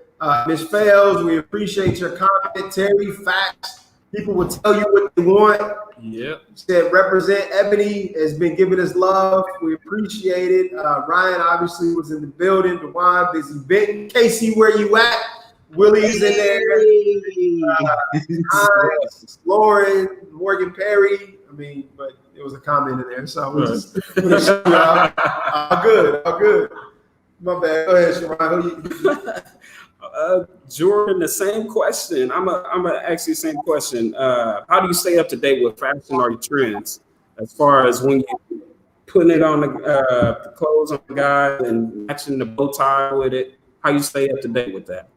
Miss Fails, we appreciate your comment. Terry Facts, People will tell you what they want. Yep. Said represent Ebony has been giving us love. We appreciate it. Ryan obviously was in the building. DeJuan, Busy Benton. Casey, where you at? Willie's in there. Hines, Lauren, Morgan Perry. I mean, but there was a comment in there, so we just all good, all good. My bad. Go ahead, Sharon. Jordan, the same question. I'm gonna ask you the same question. How do you stay up to date with fashion or your trends, as far as when you putting it on the clothes on the guy and matching the bow tie with it? How you stay up to date with that?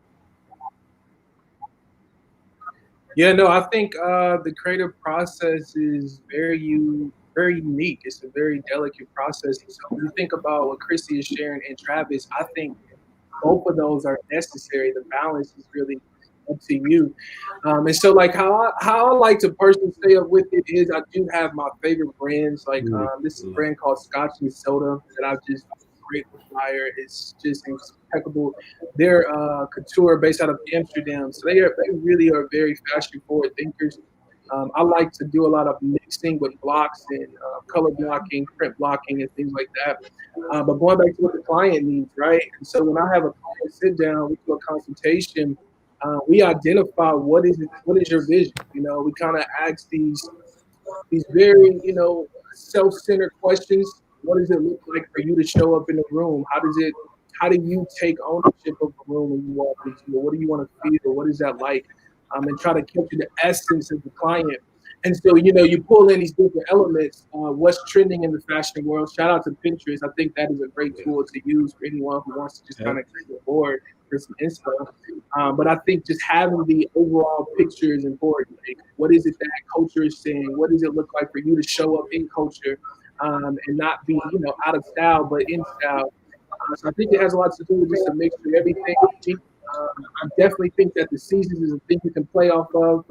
Yeah, no, I think the creative process is very unique. It's a very delicate process. So when you think about what Chrissy is sharing and Travis, I think both of those are necessary. The balance is really up to you. And so, like how I like to personally stay up with it is I do have my favorite brands. Like this is a brand called Scotch and Soda that I've just great admire. It's just impeccable. They're couture based out of Amsterdam, so they really are very fashion forward thinkers. I like to do a lot of mixing with blocks and color blocking, print blocking, and things like that. But going back to what the client needs, right? And so when I have a client sit down, we do a consultation. We identify what is your vision. You know, we kind of ask these very self-centered questions. What does it look like for you to show up in the room? How do you take ownership of the room when you walk into it? What do you want to feel? What is that like? And try to capture the essence of the client. And so, you pull in these different elements, what's trending in the fashion world. Shout out to Pinterest. I think that is a great tool to use for anyone who wants to just kind of create a board for some inspo. But I think just having the overall picture is important. Like, what is it that culture is saying? What does it look like for you to show up in culture and not be, out of style, but in style? So I think it has a lot to do with just to make sure everything. I definitely think that the seasons is a thing you can play off of.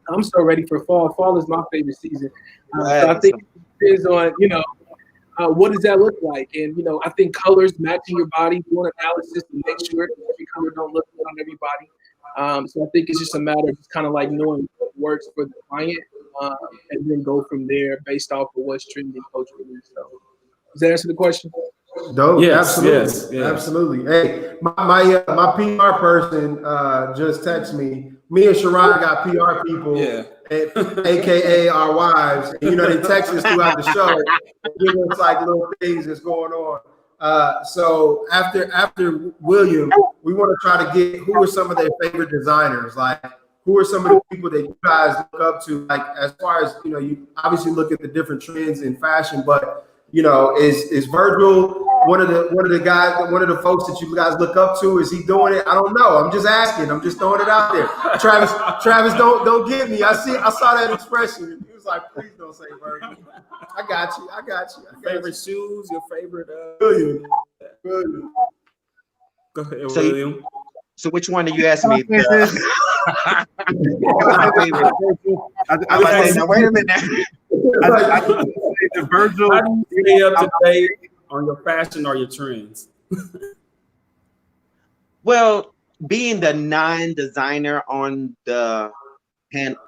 I'm so ready for fall. Fall is my favorite season. So I think it depends on, what does that look like? And, I think colors matching your body, doing analysis to make sure every color don't look good on everybody. So I think it's just a matter of just kind of like knowing what works for the client and then go from there based off of what's trending culturally. So does that answer the question? Dope. Yes, absolutely. yes. Absolutely. Hey, my PR person just texted me. Me and Sharon got PR people, aka our wives. And, they text us throughout the show and give us like little things that's going on. So after William, we want to try to get who are some of their favorite designers, like who are some of the people that you guys look up to, like as far as you obviously look at the different trends in fashion, but is Virgil one of the guys, one of the folks that you guys look up to? Is he doing it? I don't know. I'm just asking. I'm just throwing it out there. Travis, don't get me. I saw that expression. He was like, please don't say Virgil. I got you. Favorite shoes? Your favorite? William. Go ahead, William. So which one did you ask me? Wait a minute. Virgil, how do you stay up to date on your fashion or your trends? Well, being the non-designer on the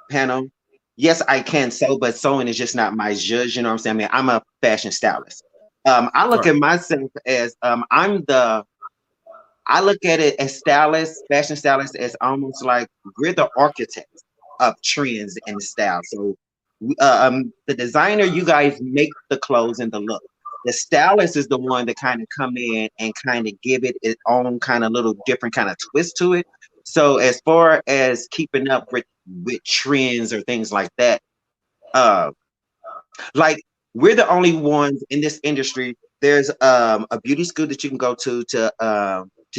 panel, yes, I can sew, but sewing is just not my zhuzh. You know what I'm saying? I mean, I'm a fashion stylist. I look at myself as I look at it as fashion stylist, as almost like we're the architects of trends and style. So the designer, you guys make the clothes and the look. The stylist is the one that kind of come in and kind of give it its own kind of little different kind of twist to it. So as far as keeping up with trends or things like that, like we're the only ones in this industry. There's a beauty school that you can go to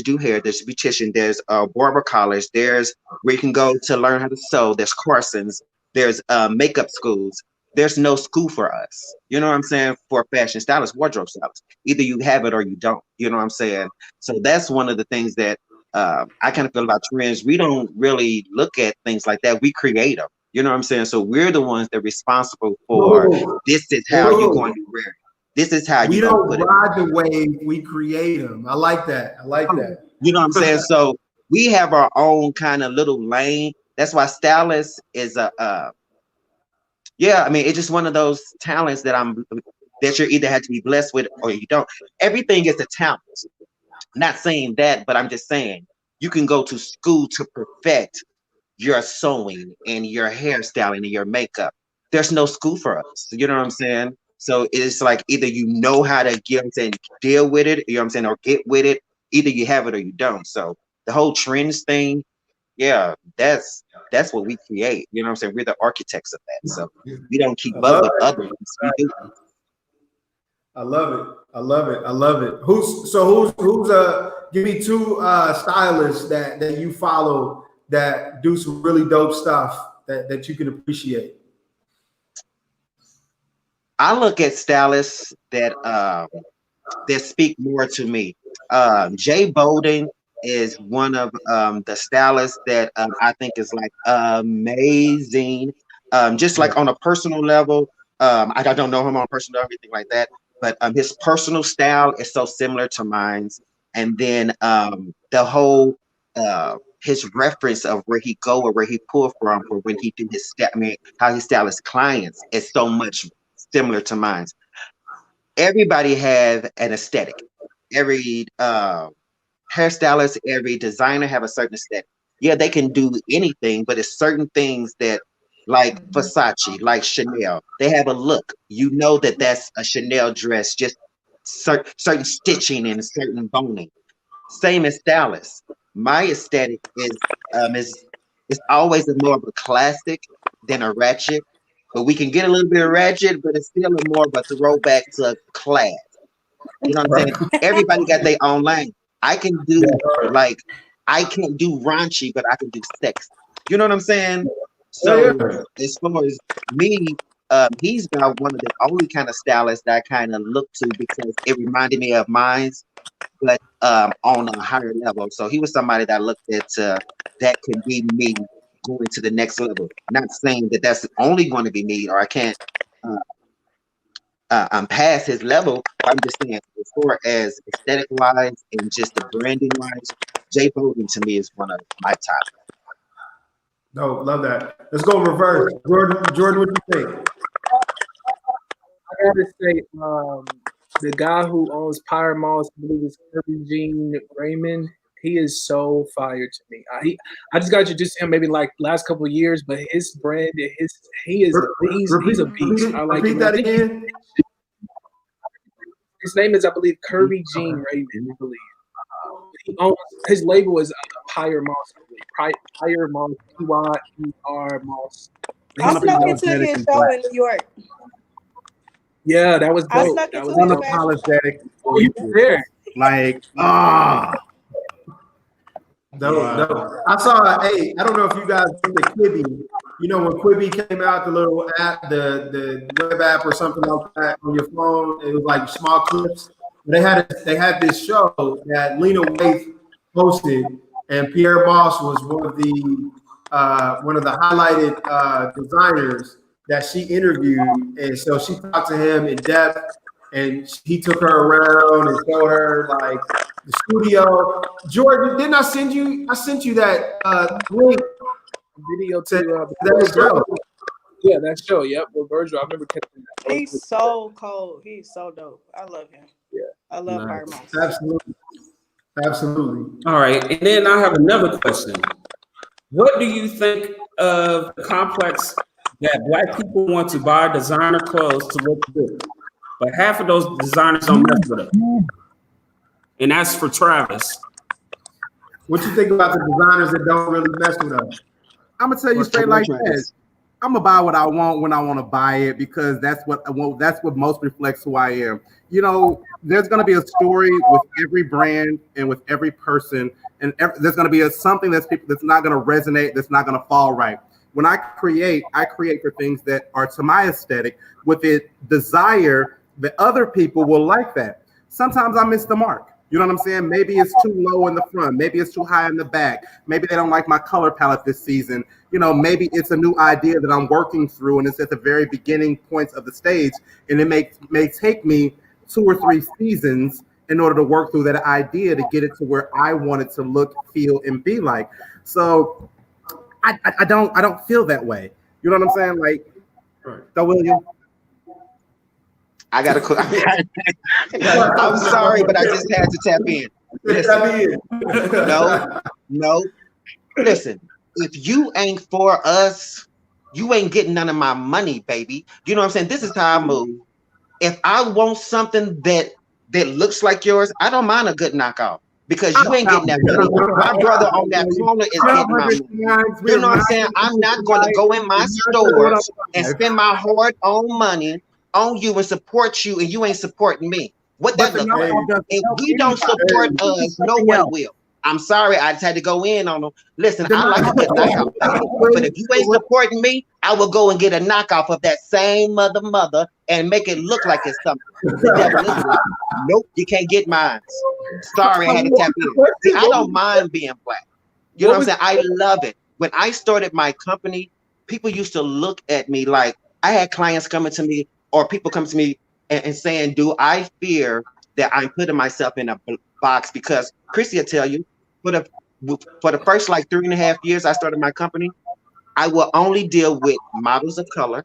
do hair. There's a beautician. There's barber college. There's where you can go to learn how to sew. There's Carson's. There's makeup schools. There's no school for us. You know what I'm saying? For fashion stylists, wardrobe stylists. Either you have it or you don't. You know what I'm saying? So that's one of the things that I kind of feel about trends. We don't really look at things like that. We create them. You know what I'm saying? So we're the ones that are responsible for this is how you're going to wear it. This is how you don't ride the wave, we create them. I like that. You know what I'm saying? So we have our own kind of little lane That's why stylist is yeah, I mean, it's just one of those talents that you either had to be blessed with or you don't. Everything is a talent. Not saying that, but I'm just saying you can go to school to perfect your sewing and your hairstyling and your makeup. There's no school for us. You know what I'm saying? So it's like either you know how to deal with it, you know what I'm saying, or get with it. Either you have it or you don't. So the whole trends thing, yeah, that's what we create. You know what I'm saying? We're the architects of that. So we don't keep I up love with it. others. We do. I love it. I love it. I love it. Who's give me two stylists that you follow that do some really dope stuff that you can appreciate. I look at stylists that speak more to me. Jay Bolden is one of the stylists that I think is like amazing. Just like on a personal level, I don't know him on a personal level, anything like that, but his personal style is so similar to mine's. And then the whole his reference of where he go or where he pull from for when he do his I mean, how he style his clients is so much similar to mine's. Everybody have an aesthetic. Every hairstylist, every designer have a certain aesthetic. Yeah, they can do anything, but it's certain things that, like Versace, like Chanel, they have a look. You know that that's a Chanel dress, just certain stitching and certain boning. Same as stylists. My aesthetic is always more of a classic than a ratchet, but we can get a little bit of ratchet, but it's still more of a throwback to class. You know what I'm saying? Everybody got their own lane. I can do like I can't do raunchy, but I can do sex. You know what I'm saying? So as far as me, he's about one of the only kind of stylists that I kind of look to because it reminded me of mine, but on a higher level. So he was somebody that I looked at that could be me going to the next level. Not saying that that's only going to be me or I can't I'm past his level. I'm just saying, as far as aesthetic wise and just the branding wise, Jay Bolden to me is one of my top. No, love that. Let's go reverse. Jordan, what do you think? I gotta say, the guy who owns Pyre Moss, I believe it's Kirby Jean Raymond. He is so fire to me. I just got introduced to him maybe like last couple of years, but his brand, he's a beast. I like repeat him. that again. His name is, I believe, Kirby Jean Raymond. I believe he owns, his label is Pyre Moss. Pyre Moss, Pyre Moss. I snuck into his show in New York. Yeah, that was dope. I snuck into his unapologetic. Oh, you were there. Like, Dope. I saw. Hey, I don't know if you guys did the Quibi. You know when Quibi came out, the little app, the web app or something like that on your phone. It was like small clips. They had this show that Lena Waithe hosted, and Pierre Moss was one of the highlighted designers that she interviewed, and so she talked to him in depth, and he took her around and showed her like the studio. Jordan, didn't I send you? I sent you that link Video to that show. Yeah, that show. Yep, with Virgil. I remember catching that. He's so cold. He's so dope. I love him. Yeah, I love Pyre Moss. Absolutely. All right, and then I have another question. What do you think of the complex that Black people want to buy designer clothes to look good, but half of those designers don't mess with them? And that's for Travis. What you think about the designers that don't really mess with us? I'm gonna tell you straight like this. I'm gonna buy what I want when I want to buy it because that's what most reflects who I am. You know, there's gonna be a story with every brand and with every person, and there's gonna be something that's not gonna resonate, that's not gonna fall right. When I create for things that are to my aesthetic with it desire that other people will like that. Sometimes I miss the mark. You know what I'm saying? Maybe it's too low in the front. Maybe it's too high in the back. Maybe they don't like my color palette this season. You know, maybe it's a new idea that I'm working through and it's at the very beginning points of the stage. And it may take me 2 or 3 seasons in order to work through that idea to get it to where I want it to look, feel, and be like. So I don't feel that way. You know what I'm saying? Like, go William. I gotta. I'm sorry, but I just had to tap in. Listen, no. Listen, if you ain't for us, you ain't getting none of my money, baby. You know what I'm saying? This is how I move. If I want something that looks like yours, I don't mind a good knockoff because you ain't getting that money. My brother on that corner is getting my money. You know what I'm saying? I'm not going to go in my stores and spend my hard-earned money on you and support you, and you ain't supporting me. What that look like? If we don't support us, no one will. I'm sorry, I just had to go in on them. Listen, I like a good knockoff, but if you ain't supporting me, I will go and get a knockoff of that same mother and make it look like it's something. The devil is alive. Nope, you can't get mine. Sorry, I had to tap in. See, I don't mind being black. You know what I'm saying? I love it. When I started my company, people used to look at me like I had clients coming to me or people come to me and saying, do I fear that I'm putting myself in a box? Because Chrissy will tell you, for the first like 3.5 years I started my company, I will only deal with models of color.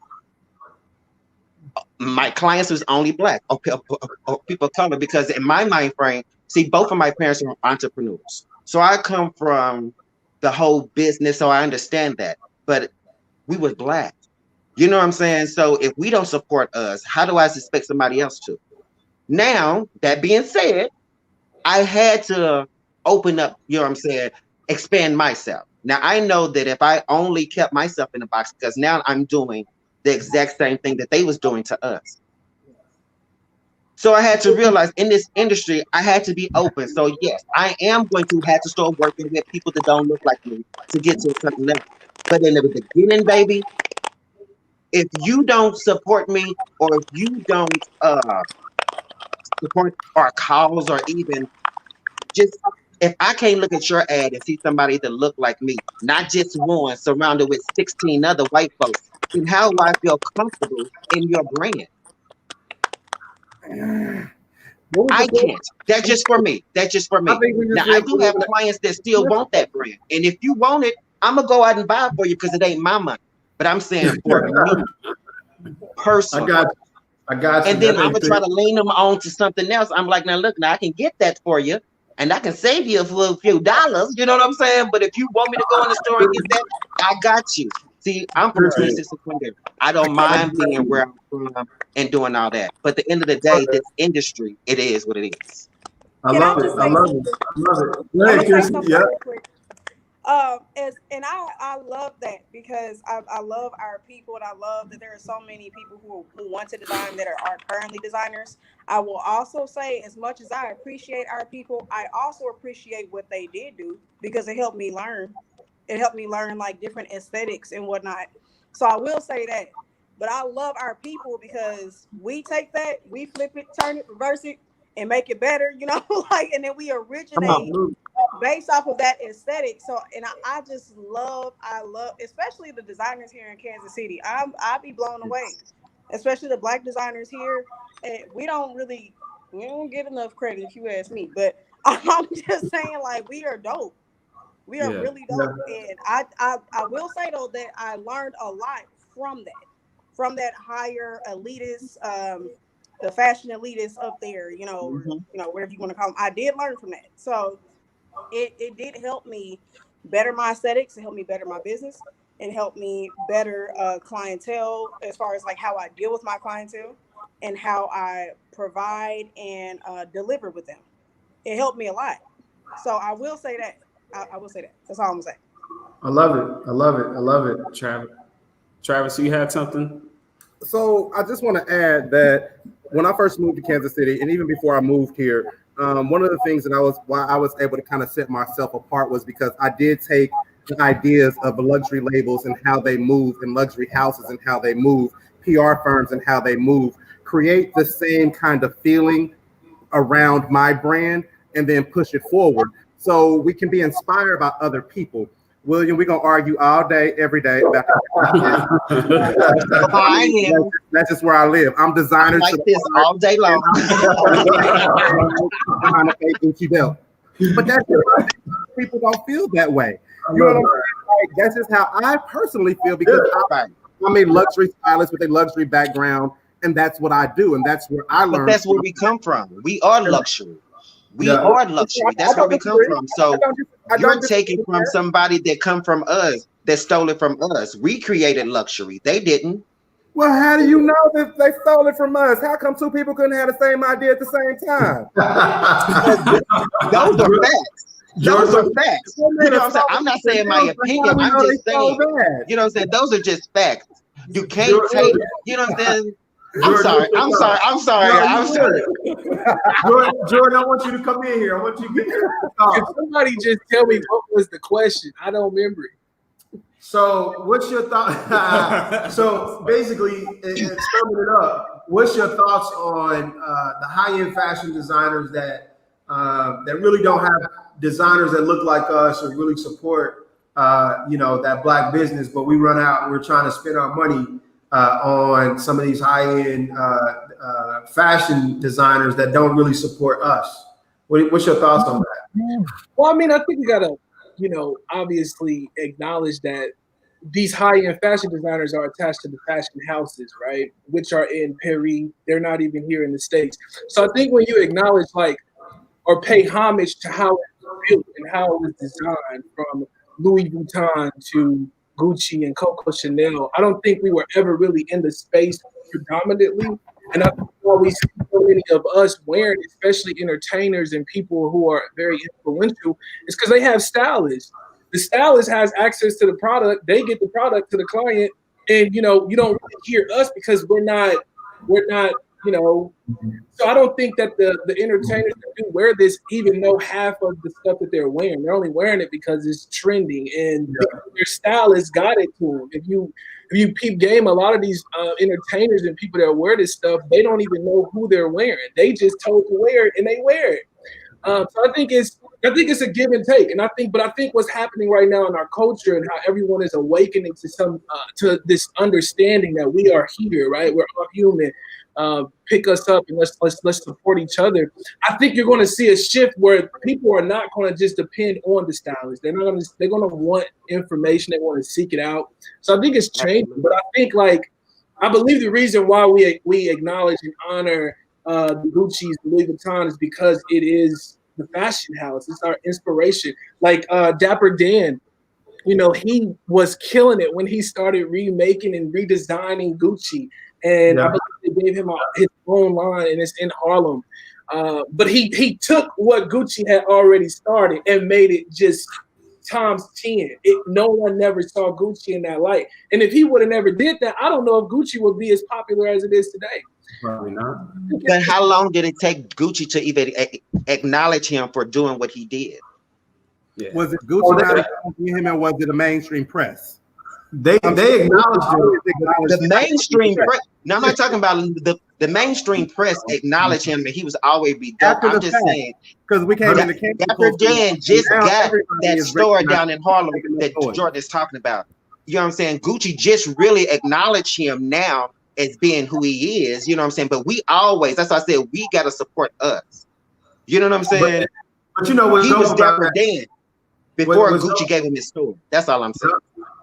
My clients was only black or people of color because in my mind frame, see, both of my parents are entrepreneurs. So I come from the whole business, so I understand that. But we were black. You know what I'm saying? So if we don't support us, how do I expect somebody else to? Now, that being said, I had to open up, you know what I'm saying, expand myself. Now, I know that if I only kept myself in the box, because now I'm doing the exact same thing that they was doing to us. So I had to realize in this industry, I had to be open. So yes, I am going to have to start working with people that don't look like me to get to a certain level. But in the beginning, baby, if you don't support me or if you don't support our cause or even just if I can't look at your ad and see somebody that look like me, not just one surrounded with 16 other white folks, then how do I feel comfortable in your brand? I can't. That's just for me. That's just for me. Now I do have clients that still want that brand. And if you want it, I'm gonna go out and buy it for you because it ain't my money. But I'm saying for me personally. I got you. And then I'm gonna try to lean them on to something else. I'm like, now look, now I can get that for you, and I can save you a few dollars. You know what I'm saying? But if you want me to go in the store and get that, I got you. See, I'm from 26 and 20. I don't mind being where I'm from and doing all that. But at the end of the day, this industry, it is what it is. I love it. I love it. Go ahead, Kirsten. Yeah. I love that because I love our people and I love that there are so many people who want to design that are currently designers. I will also say, as much as I appreciate our people, I also appreciate what they did do because it helped me learn. It helped me learn like different aesthetics and whatnot. So I will say that. But I love our people because we take that, we flip it, turn it, reverse it, and make it better, you know, like, and then we originate based off of that aesthetic. So, and I just love, especially the designers here in Kansas City. I'd be blown away, especially the Black designers here. And we don't get enough credit if you ask me, but I'm just saying, like, we are dope. We are really dope. And I will say though that I learned a lot from that higher elitist, the fashion elitists up there, you know, whatever you want to call them. I did learn from that. So it did help me better my aesthetics. It helped me better my business. It helped me better clientele as far as like how I deal with my clientele and how I provide and deliver with them. It helped me a lot. So I will say that. I will say that. That's all I'm gonna say. I love it. I love it. I love it. Travis, you had something? So I just want to add that when I first moved to Kansas City, and even before I moved here, one of the things that I was able to kind of set myself apart was because I did take the ideas of luxury labels and how they move, and luxury houses and how they move, PR firms and how they move, create the same kind of feeling around my brand, and then push it forward so we can be inspired by other people. William, we're gonna argue all day, every day about that. That's just where I live. I'm designer. Like this all day long. But that's people don't feel that way. You know what I'm saying? That's just how I personally feel because I'm a luxury stylist with a luxury background, and that's what I do, and that's where I learned. But that's where we come from. We are luxury. We are luxury. That's where we come from. So you're taking from somebody that come from us, that stole it from us. We created luxury. They didn't. Well, how do you know that they stole it from us? How come two people couldn't have the same idea at the same time? Those are facts. Those are facts. You know what I'm saying? I'm not saying my opinion. I'm just saying, you know what I'm saying? Those are just facts. You can't take, you know what I'm saying? I'm sorry. Jordan, I want you to come in here. I want you to get your If somebody just tell me what was the question, I don't remember it. So, what's your thought? So, basically, summing it up, what's your thoughts on the high-end fashion designers that really don't have designers that look like us or really support, that Black business, but we run out and we're trying to spend our money on some of these high-end fashion designers that don't really support us? What's your thoughts on that? Well, I mean, I think you gotta, obviously acknowledge that these high-end fashion designers are attached to the fashion houses, right? Which are in Paris. They're not even here in the States. So I think when you acknowledge or pay homage to how it was built and how it was designed, from Louis Vuitton to Gucci and Coco Chanel, I don't think we were ever really in the space predominantly. And I think why we see so many of us wearing, especially entertainers and people who are very influential, is because they have stylists. The stylist has access to the product. They get the product to the client, and you don't really hear us because we're not. So I don't think that the entertainers that do wear this even know half of the stuff that they're wearing. They're only wearing it because it's trending, and their stylist got it to them. If you peep game, a lot of these entertainers and people that wear this stuff, they don't even know who they're wearing. They just told to wear it, and they wear it. So I think it's a give and take, and I think what's happening right now in our culture and how everyone is awakening to to this understanding that we are here, right? We're all human. Pick us up and let's support each other. I think you're going to see a shift where people are not going to just depend on the stylist. They're going to want information. They want to seek it out. So I think it's changing, but I think I believe the reason why we acknowledge and honor the Gucci's, the Louis Vuitton is because it is the fashion house. It's our inspiration. Dapper Dan, he was killing it when he started remaking and redesigning Gucci. And I believe they gave him his own line, and it's in Harlem. But he took what Gucci had already started and made it just times 10. No one never saw Gucci in that light. And if he would have never did that, I don't know if Gucci would be as popular as it is today. Probably not. But how long did it take Gucci to even acknowledge him for doing what he did? Yeah. Was it Gucci acknowledging him, or was it a mainstream press? They acknowledged him. The mainstream press. No, I'm not talking about the mainstream press acknowledged him, and he was always be dope. I'm just saying, because we came in the Dapper Dan just got that store down in Harlem that Jordan is talking about. You know what I'm saying? Gucci just really acknowledged him now as being who he is. You know what I'm saying? But that's why I said we got to support us. You know what I'm saying? But you know what? He was Dapper Dan before Gucci gave him his store. That's all I'm saying.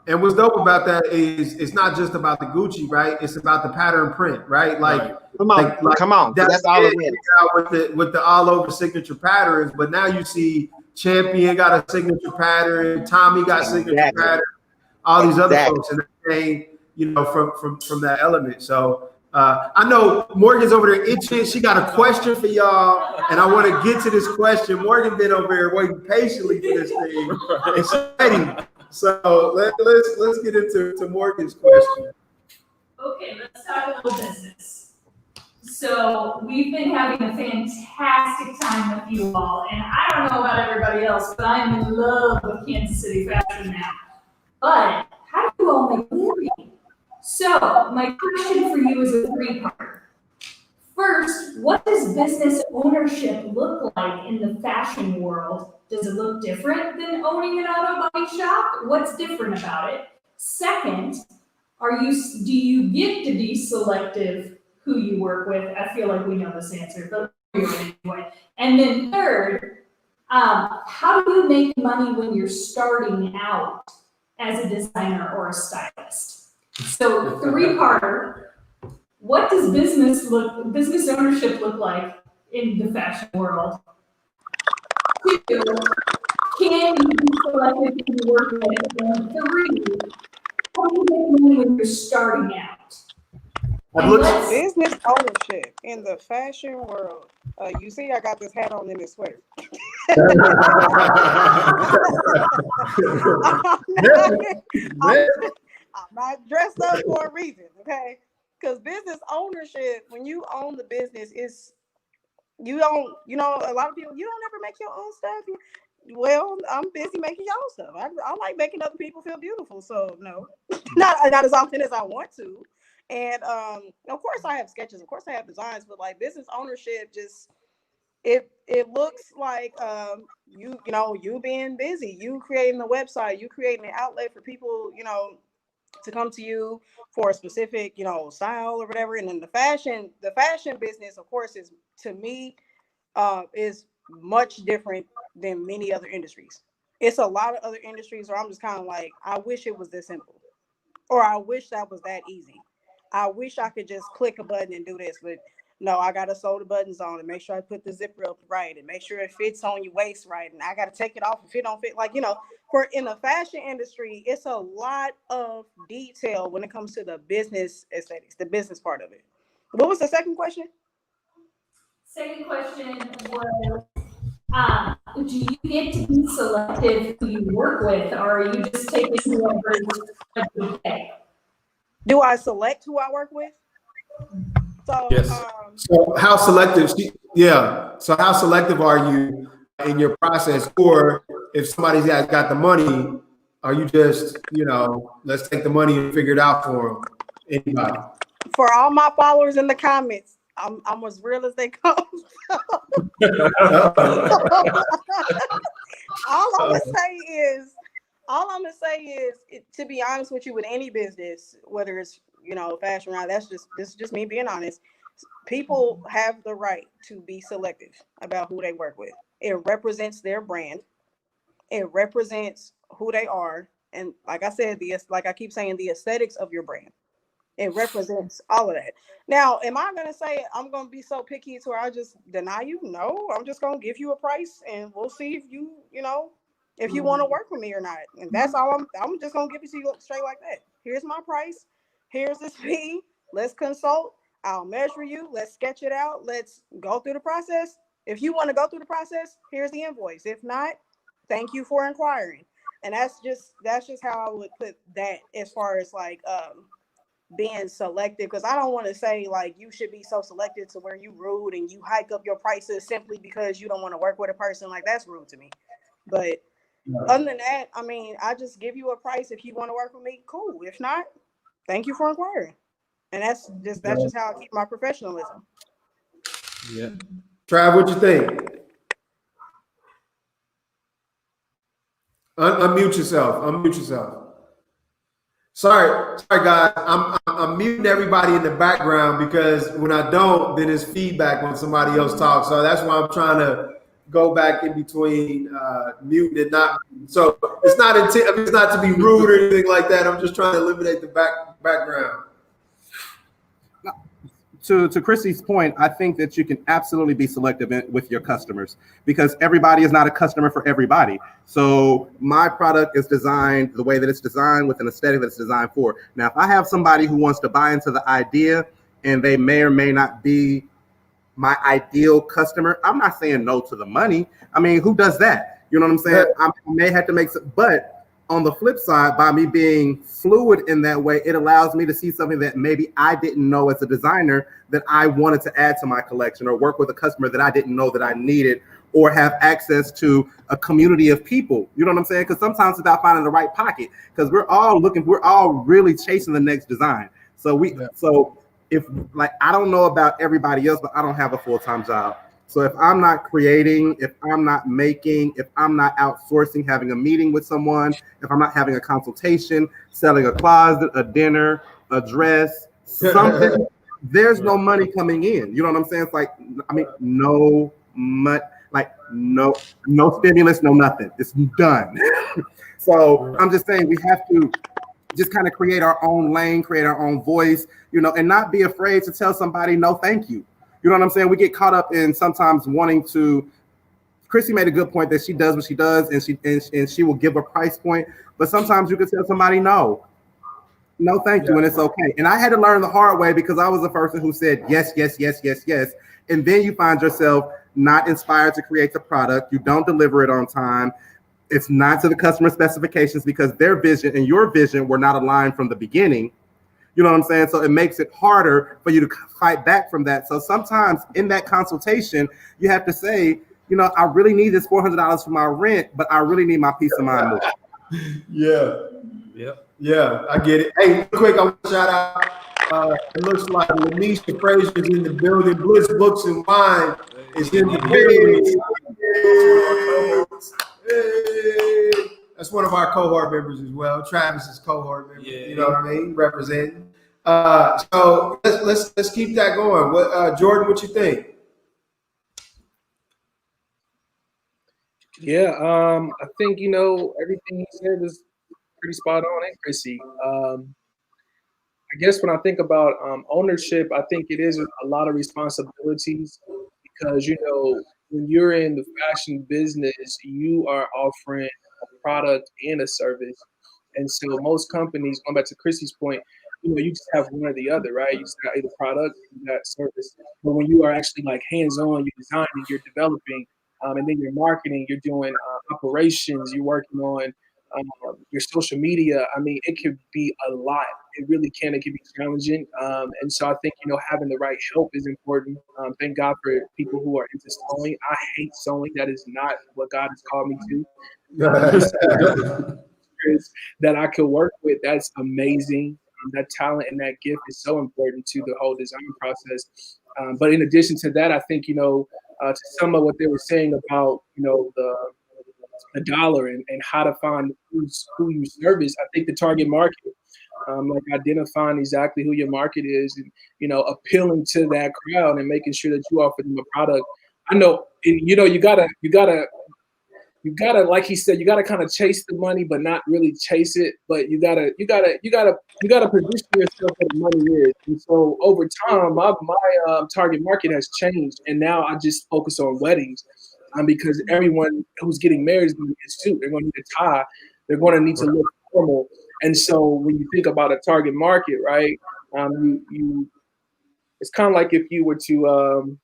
And what's dope about that is it's not just about the Gucci, right? It's about the pattern print, right? Come on. That's all it is. With the all over signature patterns, but now you see Champion got a signature pattern, Tommy got signature pattern, all these other folks, and they from that element. So I know Morgan's over there itching. She got a question for y'all, and I want to get to this question. Morgan been over here waiting patiently for this thing. It's ready. So let's get into Morgan's question. Okay, let's talk a little business. So we've been having a fantastic time with you all, and I don't know about everybody else, but I'm in love with Kansas City fashion now. But how do you all make a living? So my question for you is a three-part. First, what does business ownership look like in the fashion world? Does it look different than owning an auto body shop? What's different about it? Second, do you get to be selective who you work with? I feel like we know this answer, but anyway. And then third, how do you make money when you're starting out as a designer or a stylist? So three-parter, what does business ownership look like in the fashion world? Two, can you be selective who you work with? And three, how do you make money when you're starting out? Business ownership in the fashion world. You see, I got this hat on and this sweater. I'm not dressed up for a reason, okay? Because business ownership, when you own the business, is you don't, a lot of people, you don't ever make your own stuff. Well, I'm busy making y'all stuff. I like making other people feel beautiful. So no, not as often as I want to. And of course I have sketches, of course I have designs, but like business ownership, just it looks like you being busy, you creating the website, you creating an outlet for people, to come to you for a specific, style or whatever. And then the fashion business, of course, is, to me, is much different than many other industries. It's a lot of other industries where I'm just kind of like, I wish it was this simple, or I wish that was that easy. I wish I could just click a button and do this, but no, I gotta sew the buttons on and make sure I put the zipper up right and make sure it fits on your waist right, and I gotta take it off if it don't fit. Like, for in the fashion industry, it's a lot of detail when it comes to the business aesthetics, the business part of it. What was the second question? Second question was, do you get to be selective who you work with, or are you just taking whoever every day? Do I select who I work with? So, Yes. So how selective? So how selective are you in your process? Or if somebody's got the money, are you just, let's take the money and figure it out for them? Anybody? For all my followers in the comments, I'm as real as they come. All I'm gonna say is, to be honest with you, with any business, whether it's fashion, right? This is just me being honest. People have the right to be selective about who they work with. It represents their brand. It represents who they are, and like I said, like I keep saying, the aesthetics of your brand. It represents all of that. Now, am I going to say I'm going to be so picky to where I just deny you? No, I'm just going to give you a price and we'll see if if you want to work with me or not. And that's all I'm just going to give it to you straight like that. Here's my price. Here's this fee. Let's consult. I'll measure you. Let's sketch it out. Let's go through the process. If you want to go through the process, here's the invoice. If not, thank you for inquiring. And that's just how I would put that as far as like, being selective, because I don't want to say like you should be so selective to where you rude and you hike up your prices simply because you don't want to work with a person. Like, that's rude to me. But other than that, I mean, I just give you a price. If you want to work with me, cool. If not, thank you for inquiring. And that's just how I keep my professionalism. Yeah. Trav, what you think? Unmute yourself. Sorry, guys. I'm muting everybody in the background because when I don't, then it's feedback when somebody else talks. So that's why I'm trying to go back in between muting and not. So it's not to be rude or anything like that. I'm just trying to eliminate the background. To Chrissy's point, I think that you can absolutely be selective with your customers because everybody is not a customer for everybody. So my product is designed the way that it's designed with an aesthetic that it's designed for. Now, if I have somebody who wants to buy into the idea and they may or may not be my ideal customer, I'm not saying no to the money. I mean, who does that? You know what I'm saying? I may have to make some, but on the flip side, by me being fluid in that way, it allows me to see something that maybe I didn't know as a designer that I wanted to add to my collection, or work with a customer that I didn't know that I needed, or have access to a community of people. You know what I'm saying? Because sometimes it's about finding the right pocket, because we're all really chasing the next design. So if like, I don't know about everybody else, but I don't have a full-time job. So if I'm not creating, if I'm not making, if I'm not outsourcing, having a meeting with someone, if I'm not having a consultation, selling a closet, a dinner, a dress, something, there's no money coming in. You know what I'm saying? It's like, I mean, no money. Like no stimulus, no nothing. It's done. So I'm just saying we have to just kind of create our own lane, create our own voice, and not be afraid to tell somebody no, thank you. You know what I'm saying? We get caught up in sometimes wanting to. Chrissy made a good point that she does what she does, and she will give a price point. But sometimes you can tell somebody no, thank you, and it's okay. And I had to learn the hard way because I was the person who said yes, yes, yes, yes, yes, and then you find yourself not inspired to create the product. You don't deliver it on time. It's not to the customer specifications because their vision and your vision were not aligned from the beginning. You know what I'm saying? So it makes it harder for you to fight back from that. So sometimes in that consultation, you have to say, I really need this $400 for my rent, but I really need my peace of mind more. Yeah, I get it. Hey, real quick, I want to shout out. It looks like Lanisha Frazier's in the building. Bliss Books and Wine is in the building. Hey. That's one of our cohort members as well. Travis's cohort member. You know what I mean? Representing. So let's keep that going. What Jordan, what you think? Yeah, I think everything he said was pretty spot on, and Chrissy. I guess when I think about ownership, I think it is a lot of responsibilities because when you're in the fashion business, you are offering a product and a service, and so most companies, going back to Chrissy's point, you just have one or the other, right? You just got either product, you got service. But when you are actually like hands-on, you're designing, you're developing, and then you're marketing, you're doing operations, you're working on your social media. I mean, it could be a lot. It really can. It can be challenging. And so I think, having the right help is important. Thank God for people who are into sewing. I hate sewing. That is not what God has called me to. That I could work with, that's amazing. That talent and that gift is so important to the whole design process. But in addition to that, I think, to sum up what they were saying about, the dollar and how to find who you service. I think the target market, like identifying exactly who your market is and, appealing to that crowd and making sure that you offer them a product. I know, you gotta, like he said, you gotta kind of chase the money, but not really chase it. But you gotta position yourself where the money is. And so over time, my target market has changed, and now I just focus on weddings, because everyone who's getting married is going to need a suit. They're going to need a tie. They're going to need to look formal. And so when you think about a target market, right, it's kind of like if you were to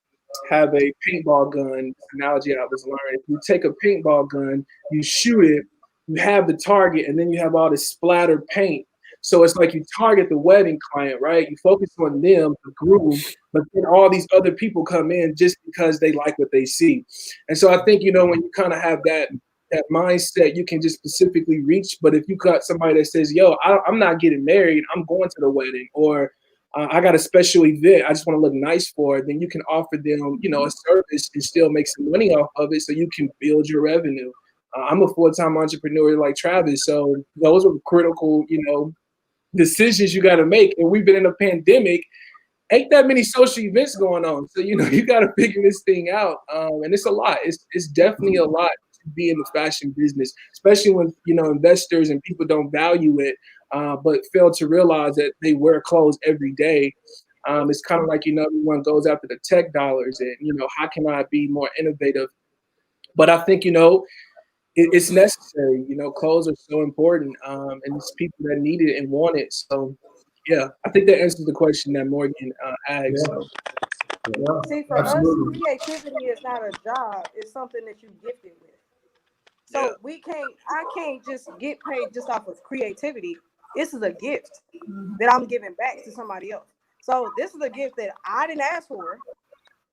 have a paintball gun analogy I was learning. If you take a paintball gun, you shoot it, you have the target, and then you have all this splattered paint. So it's like you target the wedding client, right? You focus on them, the groom, but then all these other people come in just because they like what they see. And so I think, when you kind of have that mindset, you can just specifically reach. But if you got somebody that says, yo, I'm not getting married, I'm going to the wedding, or I got a special event I just want to look nice for, then you can offer them, a service and still make some money off of it so you can build your revenue. I'm a full-time entrepreneur like Travis, so those are critical, decisions you got to make. And we've been in a pandemic, ain't that many social events going on. So, you got to figure this thing out. And it's a lot. It's definitely a lot to be in the fashion business, especially when, investors and people don't value it, but fail to realize that they wear clothes every day. It's kind of like, everyone goes after the tech dollars and, how can I be more innovative? But I think, it's necessary. Clothes are so important, and it's people that need it and want it. So, yeah, I think that answers the question that Morgan asked. Yeah. So. Yeah, See, for absolutely. us, creativity is not a job; it's something that you gifted with. So I can't just get paid just off of creativity. This is a gift that I'm giving back to somebody else. So this is a gift that I didn't ask for,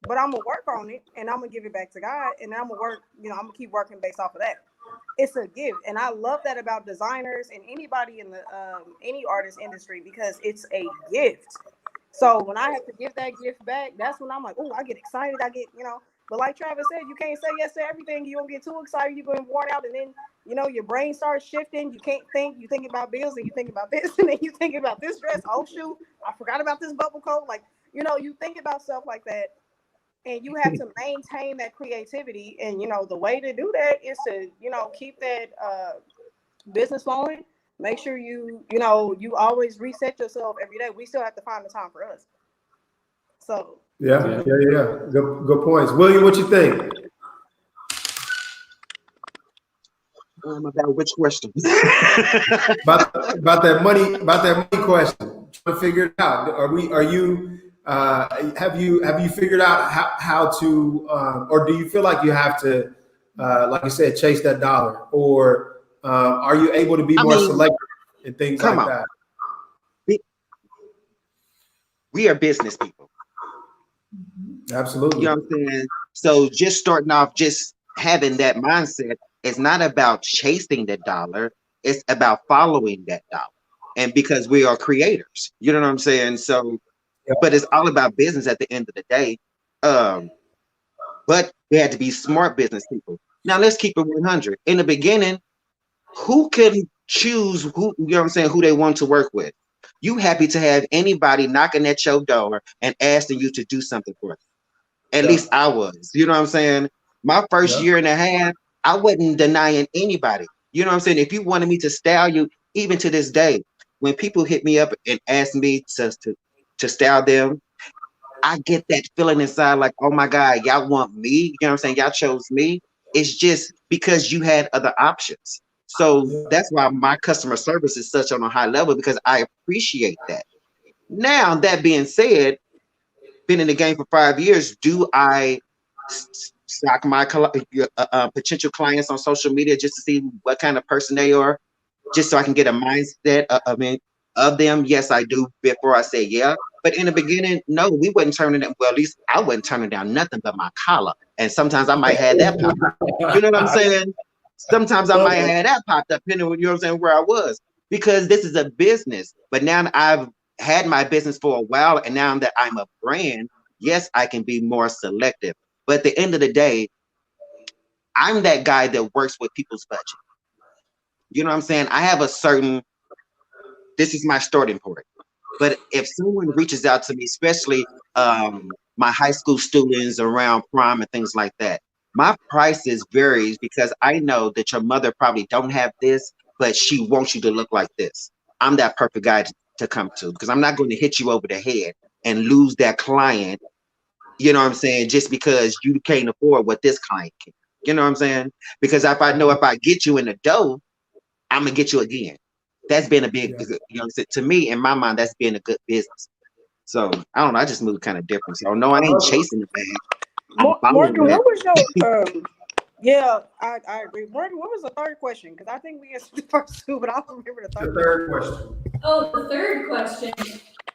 but I'm gonna work on it and I'm gonna give it back to God, and I'm gonna work. I'm gonna keep working based off of that. It's a gift, and I love that about designers and anybody in the any artist industry, because it's a gift. So when I have to give that gift back, that's when I'm like, oh, I get excited. I get, but like Travis said, you can't say yes to everything. You don't get too excited. You're going worn out, and then your brain starts shifting. You can't think. You think about bills, and you think about this, and then you think about this dress. Oh shoot, I forgot about this bubble coat. Like, you think about stuff like that. and you have to maintain that creativity. And the way to do that is to keep that business flowing. Make sure you always reset yourself every day. We still have to find the time for us. So yeah. Good points. William, what you think? About which question? about that money question. Trying to figure it out. Have you figured out how to or do you feel like you have to like you said, chase that dollar, or are you able to be more selective and things come like on. that? We are business people. Absolutely. You know what I'm saying? So just starting off, just having that mindset, it's not about chasing the dollar, it's about following that dollar. And because we are creators, you know what I'm saying? So, but it's all about business at the end of the day. But they had to be smart business people. Now let's keep it 100. In the beginning, who can choose who, you know what I'm saying, who they want to work with? You happy to have anybody knocking at your door and asking you to do something for them. At least I was, you know what I'm saying? My first year and a half, I wasn't denying anybody. You know what I'm saying? If you wanted me to style you, even to this day, when people hit me up and ask me to style them, I get that feeling inside like, oh my God, y'all want me? You know what I'm saying? Y'all chose me. It's just because you had other options. So that's why my customer service is such on a high level, because I appreciate that. Now, that being said, been in the game for 5 years. Do I stock my potential clients on social media just to see what kind of person they are, just so I can get a mindset of them? Yes, I do, before I say yeah. But in the beginning, no, we wasn't turning them. Well, at least I wasn't turning down nothing but my collar. And sometimes I might have that pop up. You know what I'm saying? Sometimes I might have that popped up, depending on, you know what I'm saying, where I was. Because this is a business. But now I've had my business for a while, and now that I'm a brand, yes, I can be more selective. But at the end of the day, I'm that guy that works with people's budget. You know what I'm saying? I have a certain, this is my starting point. But if someone reaches out to me, especially my high school students around prom and things like that, my prices varies because I know that your mother probably don't have this, but she wants you to look like this. I'm that perfect guy to come to, because I'm not going to hit you over the head and lose that client, you know what I'm saying, just because you can't afford what this client can. You know what I'm saying? Because if I know if I get you in the dough, I'm going to get you again. That's been a big, you know, to me, in my mind, that's been a good business. So I don't know. I just moved kind of different. So no, I ain't chasing the bag. Morgan, what was your yeah, I agree. Morgan, what was the third question? Because I think we answered the first two, but I don't remember the third question. Oh, the third question.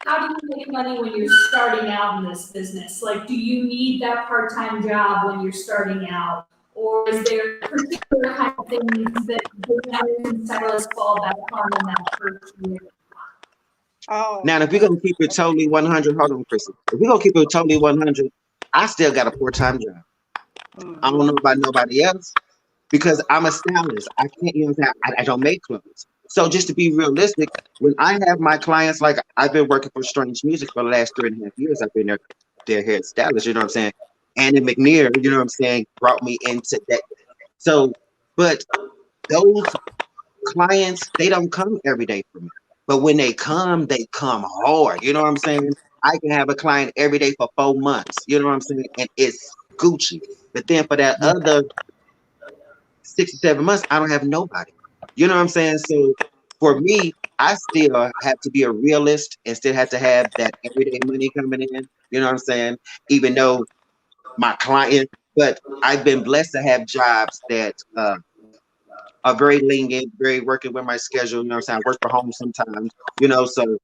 How do you make money when you're starting out in this business? Like, do you need that part-time job when you're starting out? Or is there particular kind of things that designers and stylists fall back on in that first year? Oh. Now, if we're going to keep it totally 100, hold on, Chrissy. If we're going to keep it totally 100, I still got a 4-time job. I don't know about nobody else, because I'm a stylist. I can't, you know what I'm saying? I don't make clothes. So just to be realistic, when I have my clients, like I've been working for Strange Music for the last 3.5 years. I've been their head stylist, you know what I'm saying? Andy McNear, you know what I'm saying, brought me into that. So, but those clients, they don't come every day for me. But when they come hard. You know what I'm saying? I can have a client every day for 4 months. You know what I'm saying? And it's Gucci. But then for that other 6 or 7 months, I don't have nobody. You know what I'm saying? So for me, I still have to be a realist and still have to have that everyday money coming in. You know what I'm saying? Even though my client, but I've been blessed to have jobs that are very lenient, very working with my schedule. You know what I'm saying? I work from home sometimes, you know, so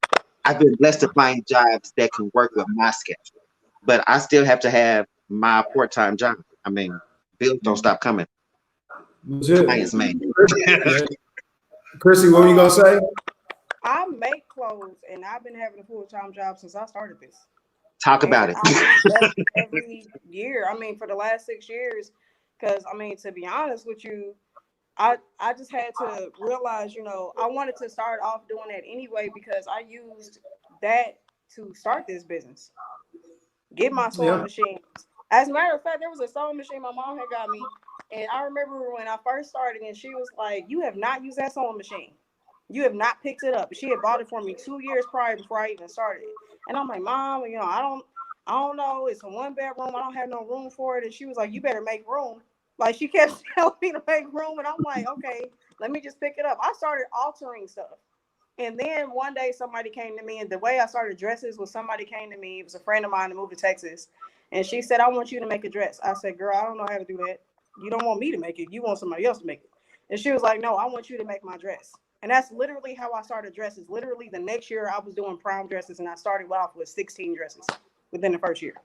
I've been blessed to find jobs that can work with my schedule. But I still have to have my part-time job. I mean, bills don't stop coming. Clients, man. Chrissy, what were you gonna say? I make clothes, and I've been having a full-time job since I started this. Talk about it. Every year. I mean, for the last 6 years, because I mean, to be honest with you, I just had to realize, I wanted to start off doing that anyway, because I used that to start this business. Get my sewing machines. As a matter of fact, there was a sewing machine my mom had got me, and I remember when I first started, and she was like, "You have not used that sewing machine. You have not picked it up." She had bought it for me 2 years prior before I even started. And I'm like, "Mom, you know, I don't know. It's a 1-bedroom. I don't have no room for it." And she was like, "You better make room." Like she kept telling me to make room, and I'm like, "Okay, let me just pick it up." I started altering stuff. And then one day somebody came to me, and the way I started dresses was somebody came to me. It was a friend of mine who moved to Texas. And she said, "I want you to make a dress." I said, "Girl, I don't know how to do that. You don't want me to make it. You want somebody else to make it." And she was like, "No, I want you to make my dress." And that's literally how I started dresses. Literally the next year I was doing prom dresses, and I started off with 16 dresses within the first year.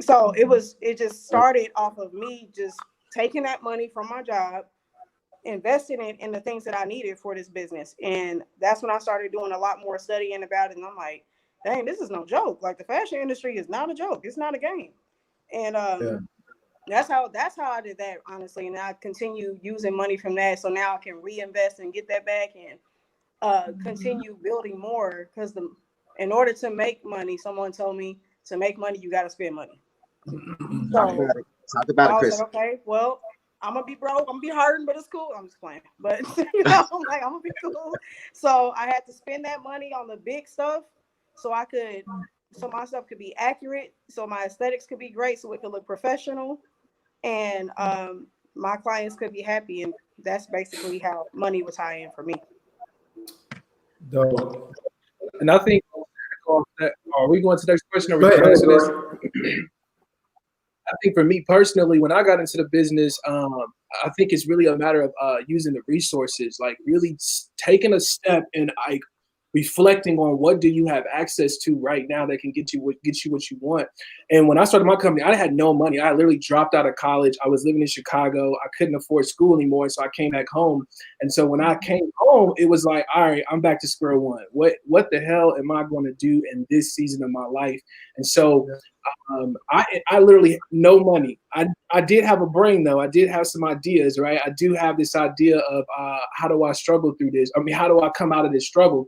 So it just started off of me just taking that money from my job, investing it in the things that I needed for this business. And that's when I started doing a lot more studying about it. And I'm like, dang, this is no joke. Like the fashion industry is not a joke. It's not a game. And that's how I did that, honestly. And I continue using money from that. So now I can reinvest and get that back and continue building more. Because in order to make money, someone told me to make money, you got to spend money. So Talk about it, I was Chris. like, okay, well, I'm gonna be broke. I'm gonna be hurting, but it's cool. I'm just playing. But you know, I'm like, I'm gonna be cool. So I had to spend that money on the big stuff so my stuff could be accurate, so my aesthetics could be great, so it could look professional, and my clients could be happy. And that's basically how money was tie in for me. Dope. And I think, are we going to the next question? Or we Go going to ahead, answer this? I think for me personally, when I got into the business, I think it's really a matter of using the resources, like really taking a step and like reflecting on what do you have access to right now that can get you what you want. And when I started my company, I had no money. I literally dropped out of college. I was living in Chicago. I couldn't afford school anymore, so I came back home. And so when I came home, it was like, all right, I'm back to square one. What the hell am I going to do in this season of my life? And so I literally no money. I did have a brain though. I did have some ideas, right? I do have this idea of how do I struggle through this? I mean, how do I come out of this struggle?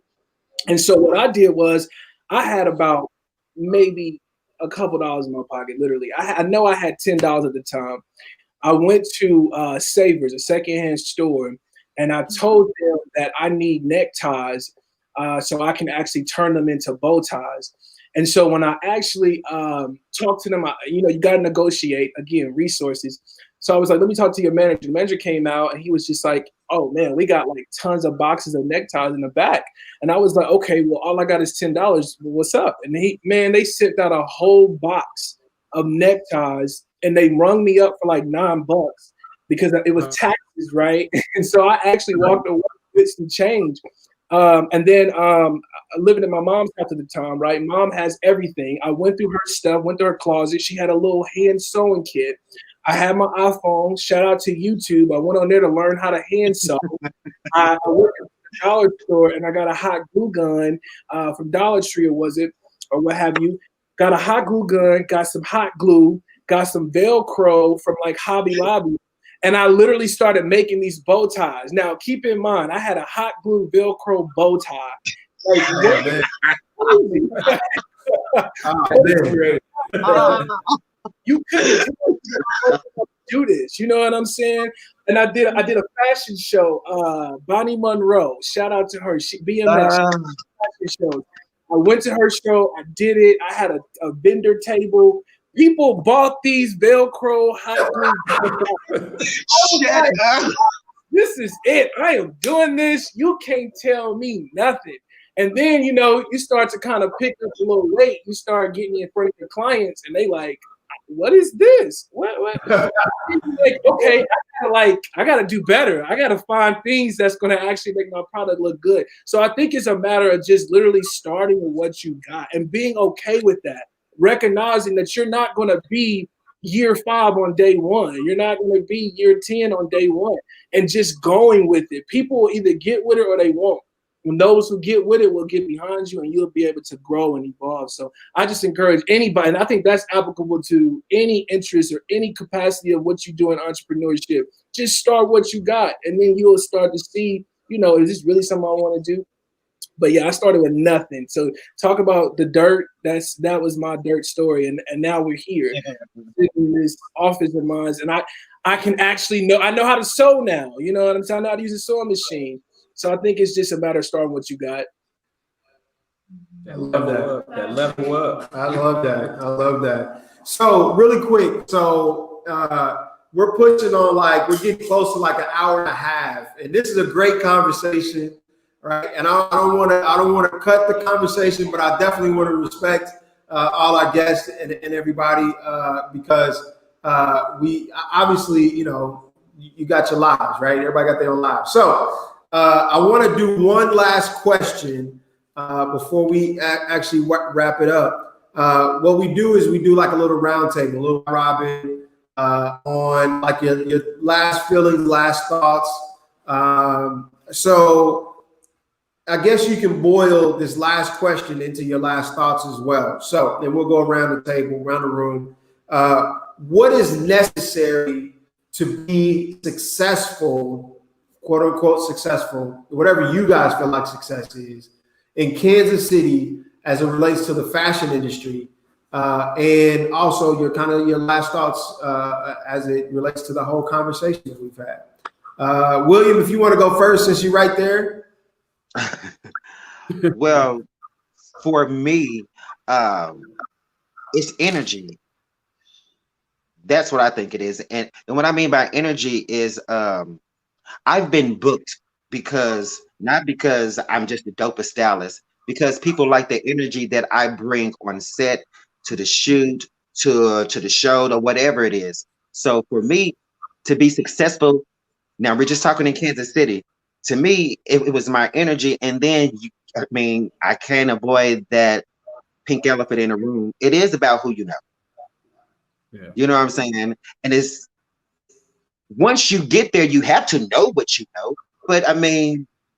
And so what I did was I had about maybe a couple dollars in my pocket, literally. I know I had $10 at the time. I went to Savers, a secondhand store, and I told them that I need neckties so I can actually turn them into bow ties. And so when I actually talked to them, you got to negotiate, again, resources. So I was like, let me talk to your manager. The manager came out and he was just like, oh man, we got like tons of boxes of neckties in the back. And I was like, okay, well, all I got is $10. Well, what's up? And they sent out a whole box of neckties and they rung me up for like $9 because it was taxes, right? And so I actually walked away with some change. And then living in my mom's house at the time, right? Mom has everything. I went through her stuff, went through her closet. She had a little hand sewing kit. I had my iPhone. Shout out to YouTube. I went on there to learn how to hand sew. I went to the dollar store and I got a hot glue gun from Dollar Tree, or what have you. Got a hot glue gun, got some hot glue, got some Velcro from like Hobby Lobby. And I literally started making these bow ties. Now, keep in mind, I had a hot glue Velcro bow tie. You couldn't do this. You know what I'm saying? And I did a fashion show. Bonnie Monroe, shout out to her. She BMX fashion show. I went to her show. I did it. I had a vendor table. People bought these Velcro hot glue. This is it. I am doing this. You can't tell me nothing. And then, you start to kind of pick up a little weight. You start getting in front of your clients, and they like, what is this? What? Like, okay, I got to do better. I got to find things that's going to actually make my product look good. So I think it's a matter of just literally starting with what you got and being okay with that. Recognizing that you're not going to be year 5 on day 1. You're not going to be year 10 on day 1, and just going with it. People will either get with it or they won't. And those who get with it will get behind you and you'll be able to grow and evolve. So I just encourage anybody, and I think that's applicable to any interest or any capacity of what you do in entrepreneurship. Just start what you got, and then you'll start to see, is this really something I want to do? But yeah, I started with nothing. So talk about the dirt. That was my dirt story, and now we're here in this office of mine, and I can actually I know how to sew now. You know what I'm saying? I know how to use a sewing machine. So I think it's just a matter of starting what you got. That level up. That level up. I love that. I love that. So really quick, so we're pushing on we're getting close to an hour and a half, and this is a great conversation, right? And I don't want to cut the conversation, but I definitely want to respect all our guests and everybody because we obviously you got your lives, right? Everybody got their own lives. So I want to do one last question before we actually wrap it up. What we do is we do a little round table, a little robin on your last feelings, last thoughts. So I guess you can boil this last question into your last thoughts as well. So then we'll go around the table, around the room. What is necessary to be successful, quote unquote successful, whatever you guys feel like success is, in Kansas City as it relates to the fashion industry, and also your last thoughts as it relates to the whole conversation that we've had. William, if you want to go first, since you're right there. Well, for me, it's energy. That's what I think it is. And what I mean by energy is I've been booked not because I'm just the dopest stylist, because people like the energy that I bring on set, to the shoot, to the show, or whatever it is. So for me to be successful, now we're just talking in Kansas City. To me, it was my energy, and then I can't avoid that pink elephant in the room. It is about who you know. Yeah. You know what I'm saying? And it's once you get there, you have to know what you know. But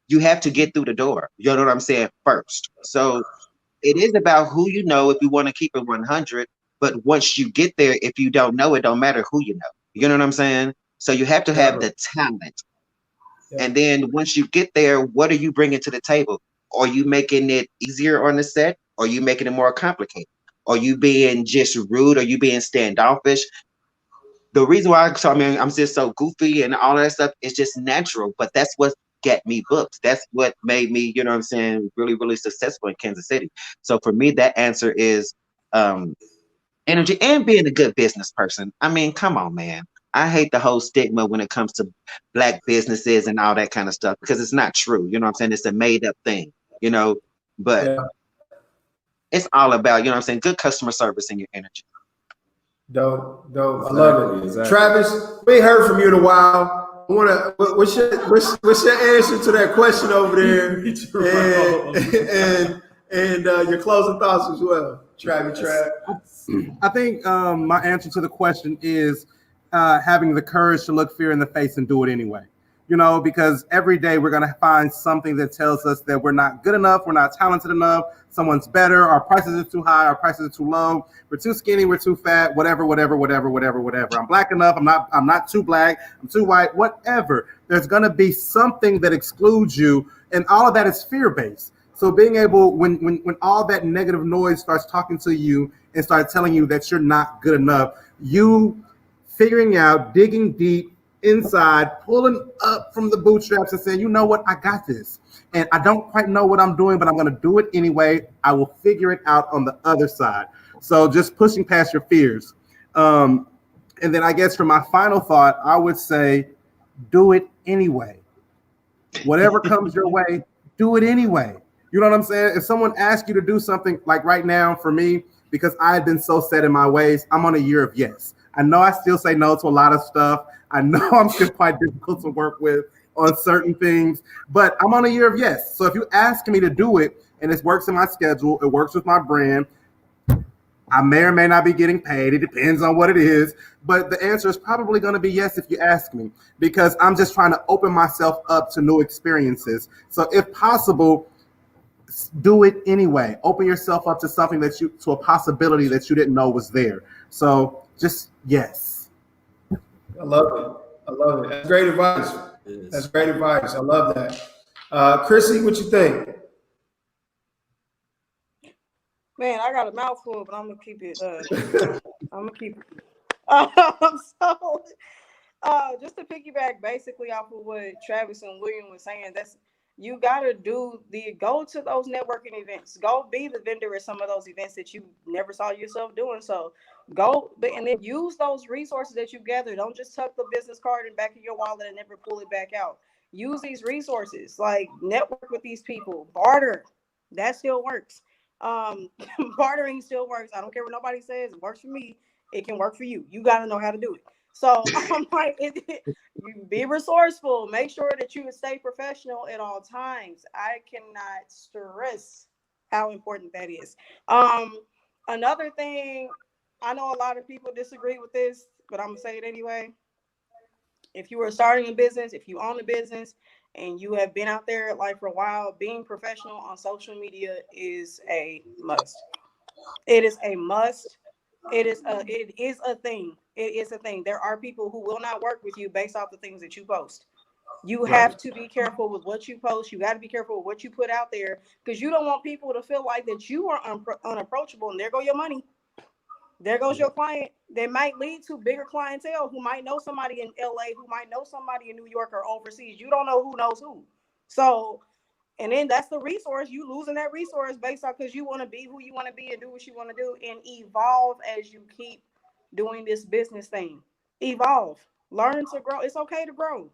you have to get through the door. You know what I'm saying? First. So it is about who you know if you want to keep it 100. But once you get there, if you don't know, it don't matter who you know. You know what I'm saying? So you have to have the talent. Yeah. And then once you get there, what are you bringing to the table? Are you making it easier on the set? Or are you making it more complicated? Are you being just rude? Are you being standoffish? The reason why I'm just so goofy and all that stuff is just natural, but that's what got me booked. That's what made me, you know what I'm saying, really, really successful in Kansas City. So for me, that answer is energy and being a good business person. Come on, man. I hate the whole stigma when it comes to Black businesses and all that kind of stuff, because it's not true. You know what I'm saying? It's a made up thing, but yeah. It's all about, you know what I'm saying, good customer service and your energy. Dope. Exactly, I love it. Exactly. Travis, we ain't heard from you in a while. What's your answer to that question over there? and your closing thoughts as well, Travis. I think my answer to the question is having the courage to look fear in the face and do it anyway. Because every day we're going to find something that tells us that we're not good enough, we're not talented enough, someone's better, our prices are too high, our prices are too low, we're too skinny, we're too fat, whatever. I'm Black enough, I'm not too Black, I'm too white, whatever. There's going to be something that excludes you, and all of that is fear-based. So being able, when all that negative noise starts talking to you and starts telling you that you're not good enough, you figuring out, digging deep, inside, pulling up from the bootstraps and saying, you know what, I got this. And I don't quite know what I'm doing, but I'm going to do it anyway. I will figure it out on the other side. So just pushing past your fears. And then I guess for my final thought, I would say, do it anyway. Whatever comes your way, do it anyway. You know what I'm saying? If someone asks you to do something, like right now for me, because I had been so set in my ways, I'm on a year of yes. I know I still say no to a lot of stuff. I know I'm still quite difficult to work with on certain things, but I'm on a year of yes. So if you ask me to do it and it works in my schedule, it works with my brand, I may or may not be getting paid. It depends on what it is, but the answer is probably going to be yes if you ask me, because I'm just trying to open myself up to new experiences. So if possible, do it anyway. Open yourself up to something to a possibility that you didn't know was there. So just yes. I love it. That's great advice. I love that. Chrissy, what you think? Man, I got a mouthful, but I'm gonna keep it. I'm gonna keep it. So, just to piggyback basically off of what Travis and William was saying, that's you gotta go to those networking events. Go be the vendor at some of those events that you never saw yourself doing. So and then use those resources that you gather. Don't just tuck the business card in the back of your wallet and never pull it back out. Use these resources, like network with these people, barter. That still works. Um, Bartering still works. I don't care what nobody says. It works for me. It can work for you. You got to know how to do it. So I'm like, you be resourceful. Make sure that you stay professional at all times. I cannot stress how important that is. Another thing, I know a lot of people disagree with this, but I'm gonna say it anyway. If you are starting a business, if you own a business, and you have been out there like for a while, being professional on social media is a must. It is a must. It is a thing. It is a thing. There are people who will not work with you based off the things that you post. You have to be careful with what you post. You got to be careful with what you put out there, because you don't want people to feel like that you are unapproachable, and there go your money. There goes your client. They might lead to bigger clientele who might know somebody in LA, who might know somebody in New York or overseas. You don't know who knows who. So, and then that's the resource. You losing that resource based on because you want to be who you want to be and do what you want to do and evolve as you keep doing this business thing. Evolve. Learn to grow. It's okay to grow.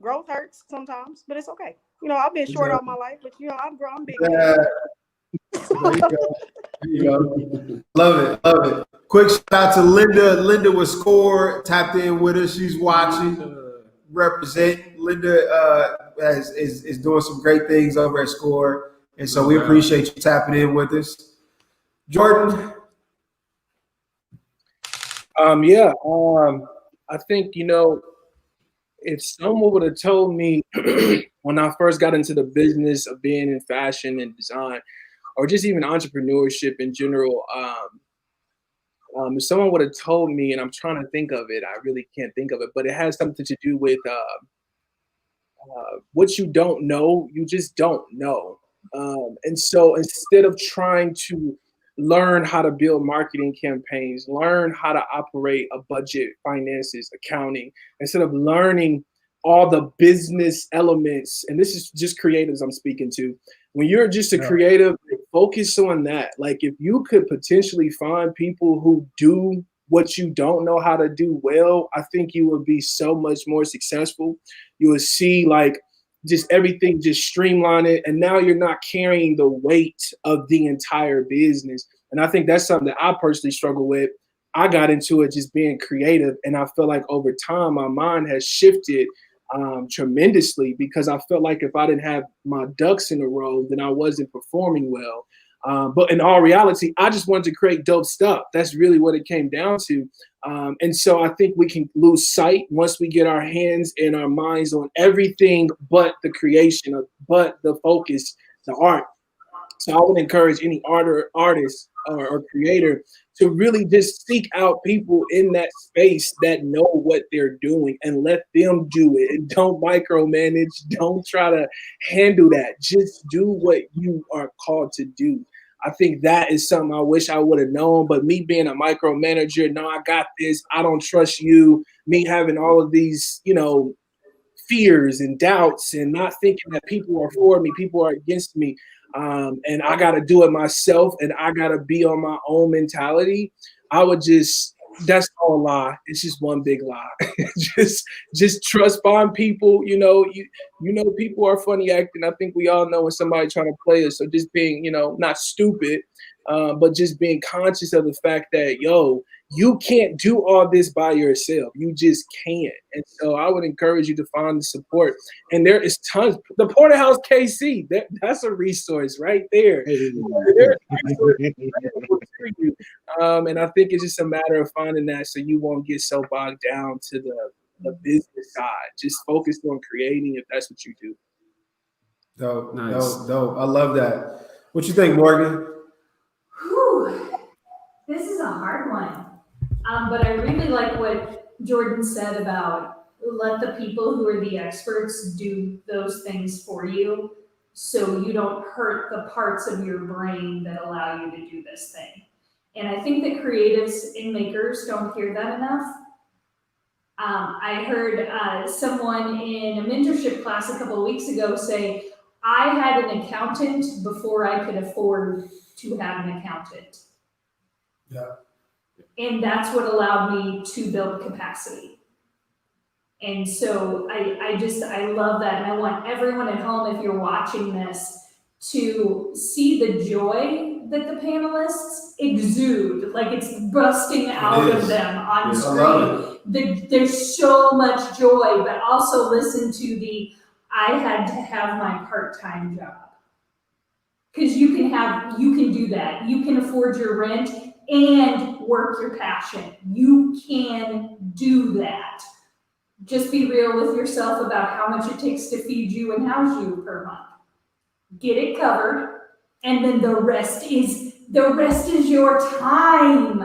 Growth hurts sometimes, but it's okay. I've been short all my life, but I'm big. Yeah. There you go. There you go. Love it. Love it. Quick shout out to Linda. Linda was score tapped in with us. She's watching. Represent. Linda is doing some great things over at Score, and so we appreciate you tapping in with us. Jordan. I think if someone would have told me when I first got into the business of being in fashion and design, or just even entrepreneurship in general, if someone would have told me, and I'm trying to think of it, I really can't think of it, but it has something to do with what you don't know, you just don't know. And so instead of trying to learn how to build marketing campaigns, learn how to operate a budget, finances, accounting, instead of learning all the business elements, and this is just creatives I'm speaking to. When you're just a creative, focus on that. Like if you could potentially find people who do what you don't know how to do well, I think you would be so much more successful. You would see like just everything just streamline it. And now you're not carrying the weight of the entire business. And I think that's something that I personally struggle with. I got into it just being creative. And I feel like over time, my mind has shifted tremendously, because I felt like if I didn't have my ducks in a row, then I wasn't performing well. But in all reality, I just wanted to create dope stuff. That's really what it came down to. And so I think we can lose sight once we get our hands and our minds on everything but the creation, but the focus, the art. So I would encourage any artist or creator to really just seek out people in that space that know what they're doing and let them do it. And don't micromanage. Don't try to handle that. Just do what you are called to do. I think that is something I wish I would have known. But me being a micromanager, no, I got this. I don't trust you. Me having all of these, fears and doubts and not thinking that people are for me, people are against me. And I got to do it myself, and I got to be on my own mentality. That's all a lie. It's just one big lie. just trust bond people. People are funny acting. I think we all know when somebody trying to play us. So just being, not stupid, but just being conscious of the fact that, you can't do all this by yourself. You just can't. And so I would encourage you to find the support. And there is tons. The Porterhouse KC, that's a resource right there. There's and I think it's just a matter of finding that so you won't get so bogged down to the business side. Just focus on creating if that's what you do. Dope, nice. Dope. I love that. What you think, Morgan? Whew. This is a hard one. But I really like what Jordan said about let the people who are the experts do those things for you. so you don't hurt the parts of your brain that allow you to do this thing. And I think that creatives and makers don't hear that enough. I heard someone in a mentorship class a couple of weeks ago say, I had an accountant before I could afford to have an accountant. Yeah. And that's what allowed me to build capacity. And so I love that. And I want everyone at home, if you're watching this, to see the joy that the panelists exude, like it's busting out of them on screen. There's so much joy, but also listen to I had to have my part-time job. Because you can do that. You can afford your rent and work your passion. You can do that. Just be real with yourself about how much it takes to feed you and house you per month. Get it covered, and then the rest is your time.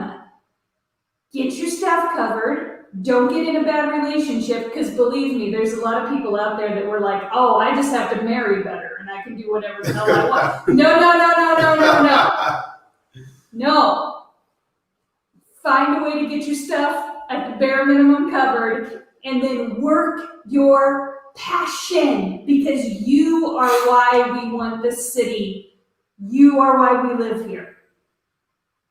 Get your stuff covered. Don't get in a bad relationship, because believe me, there's a lot of people out there that were like, oh, I just have to marry better and I can do whatever the hell I want. No. No. Find a way to get your stuff at the bare minimum covered, and then work your passion, because you are why we want this city. You are why we live here.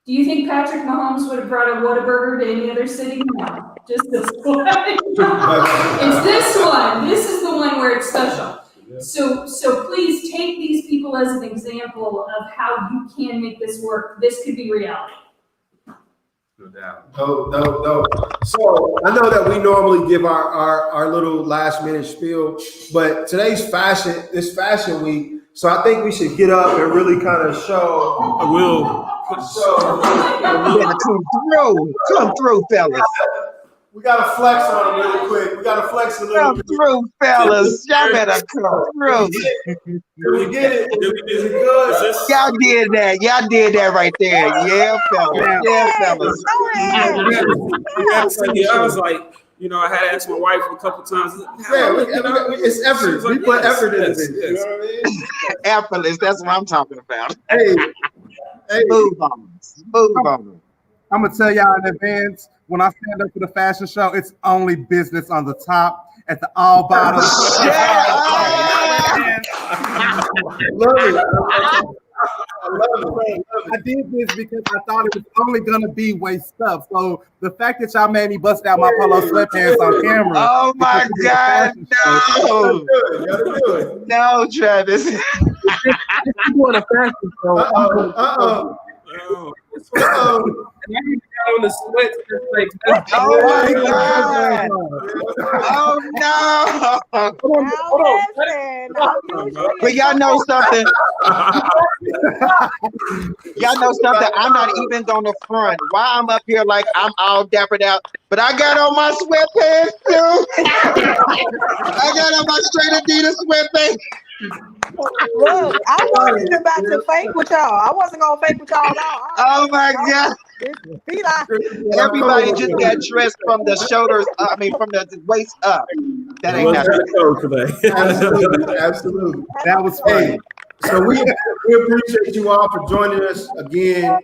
Do you think Patrick Mahomes would have brought a Whataburger to any other city? No, just this one. It's this one. This is the one where it's special. So please take these people as an example of how you can make this work. This could be reality. No doubt. No. So I know that we normally give our little last minute spiel, but today's fashion week. So I think we should get up and really kind of show. I will. Come through, fellas. We gotta flex on them really quick. We gotta flex a little bit. Come through, fellas. Y'all better come through. Did we get it? Is it good? Y'all did that. Y'all did that right there. Yeah, fellas. Yeah, fellas. I was like, I had asked my wife a couple times. It's effort. We put effort into this. You know what I mean? Effortless. That's what I'm talking about. Hey. Move on. I'm gonna tell y'all in advance, when I stand up for the fashion show, it's only business on the top. At the all bottom. Love it. I did this because I thought it was only gonna be waist stuff. So the fact that y'all made me bust out my polo sweatpants on camera. Oh my God, no. No, Travis. You want a fashion show? On the sweats, like, oh my God! Oh no! Hold on. But y'all know something. I'm not even gonna front. Why I'm up here like I'm all dappered out, but I got on my sweatpants too. I got on my straight Adidas sweatpants. Look, I wasn't about to fake with y'all. I wasn't gonna fake with y'all at all. Oh my God! Everybody just got dressed from the shoulders. From the waist up. That ain't nothing. Absolutely. That was fun. So we appreciate you all for joining us again.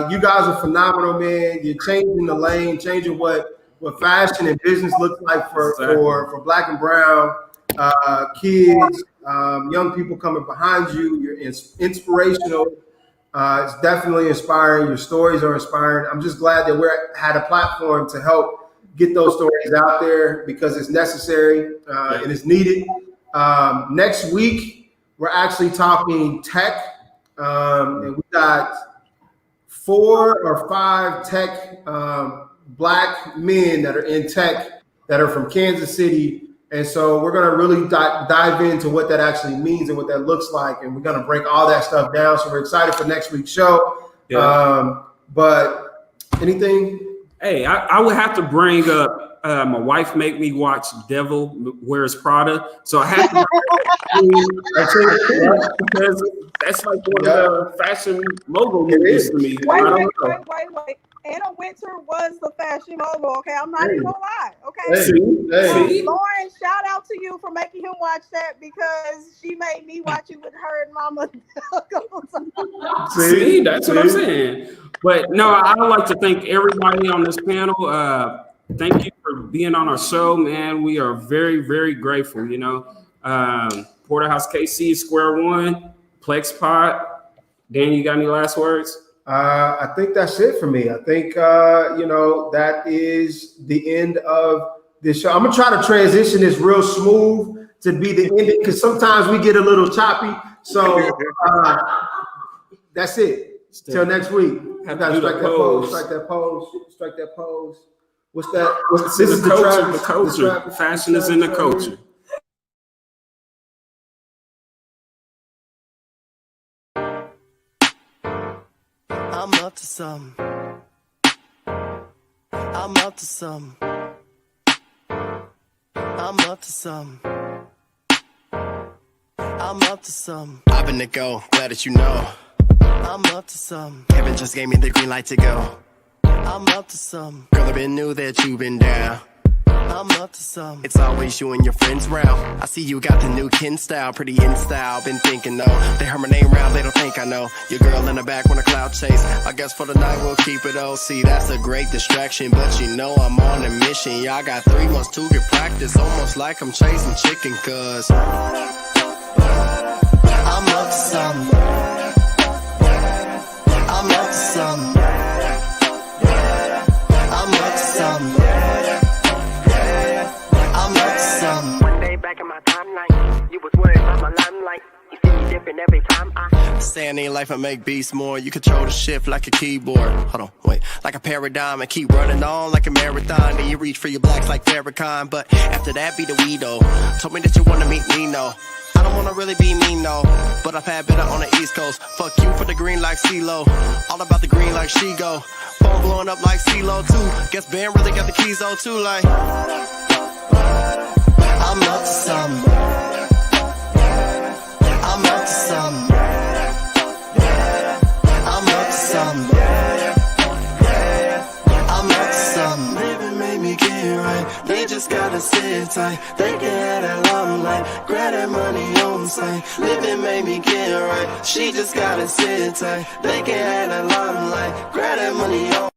You guys are phenomenal, man. You're changing the lane, changing what fashion and business looks like for Black and brown kids, young people coming behind you. You're inspirational. It's definitely inspiring. Your stories are inspiring. I'm just glad that we had a platform to help get those stories out there, because it's necessary and it's needed. Next week, we're actually talking tech, and we got 4 or 5 tech Black men that are in tech that are from Kansas City. And so we're going to really dive into what that actually means and what that looks like. And we're going to break all that stuff down. So we're excited for next week's show. Yeah. But anything? Hey, I would have to bring up, my wife make me watch Devil Wears Prada. So I have to because that's like one of the fashion mogul movies to me. Wait. Anna Winter was the fashion mogul. Okay, I'm not even gonna lie. Okay, Hey. Lauren, shout out to you for making him watch that because she made me watch it with her and Mama a couple times. See, that's what I'm saying. But no, I'd like to thank everybody on this panel. Thank you for being on our show, man. We are very, very grateful. You know, Porterhouse KC, Square One, Plex Pod. Dan, you got any last words? I think that's it for me. I think that is the end of this show. I'm gonna try to transition this real smooth to be the ending because sometimes we get a little choppy. So that's it. Till next week. You gotta strike that pose. Strike that pose. Strike that pose. What's that? This is the culture. The culture. Fashion is in the culture. I'm up to something. I'm up to something. I'm up to something. I'm up to something. I've been to go, glad that you know. I'm up to something. Kevin just gave me the green light to go. I'm up to something. Girl, I been knew that you been down. I'm up to something. It's always you and your friends round. I see you got the new kin style, pretty in style. Been thinking though, they heard my name round, they don't think I know. Your girl in the back when a cloud chase. I guess for the night we'll keep it OC. That's a great distraction, but you know I'm on a mission. Yeah, I got 3 months to get practice, almost like I'm chasing chicken. Cause I'm up to something. I'm up to something. I'm up to something. One day back in my timeline, you was worried about my limelight. You see me different every time I stay in life and make beats more. You control the shift like a keyboard. Hold on, wait, like a paradigm and keep running on like a marathon. Then you reach for your blacks like Farrakhan. But after that be the weedo. Told me that you wanna meet me, no. I don't wanna really be mean, no. But I've had better on the East Coast. Fuck you for the green like CeeLo. All about the green like she go. Phone blowing up like CeeLo too. Guess Ben really got the keys though too, like I'm up to something. I'm up to something. I'm up to something. I'm up to something. Living made me get right. They just gotta sit tight. They can have that limelight. Grab that money on sight. Living made me get right. She just gotta sit tight. They can have that limelight. Grab that money on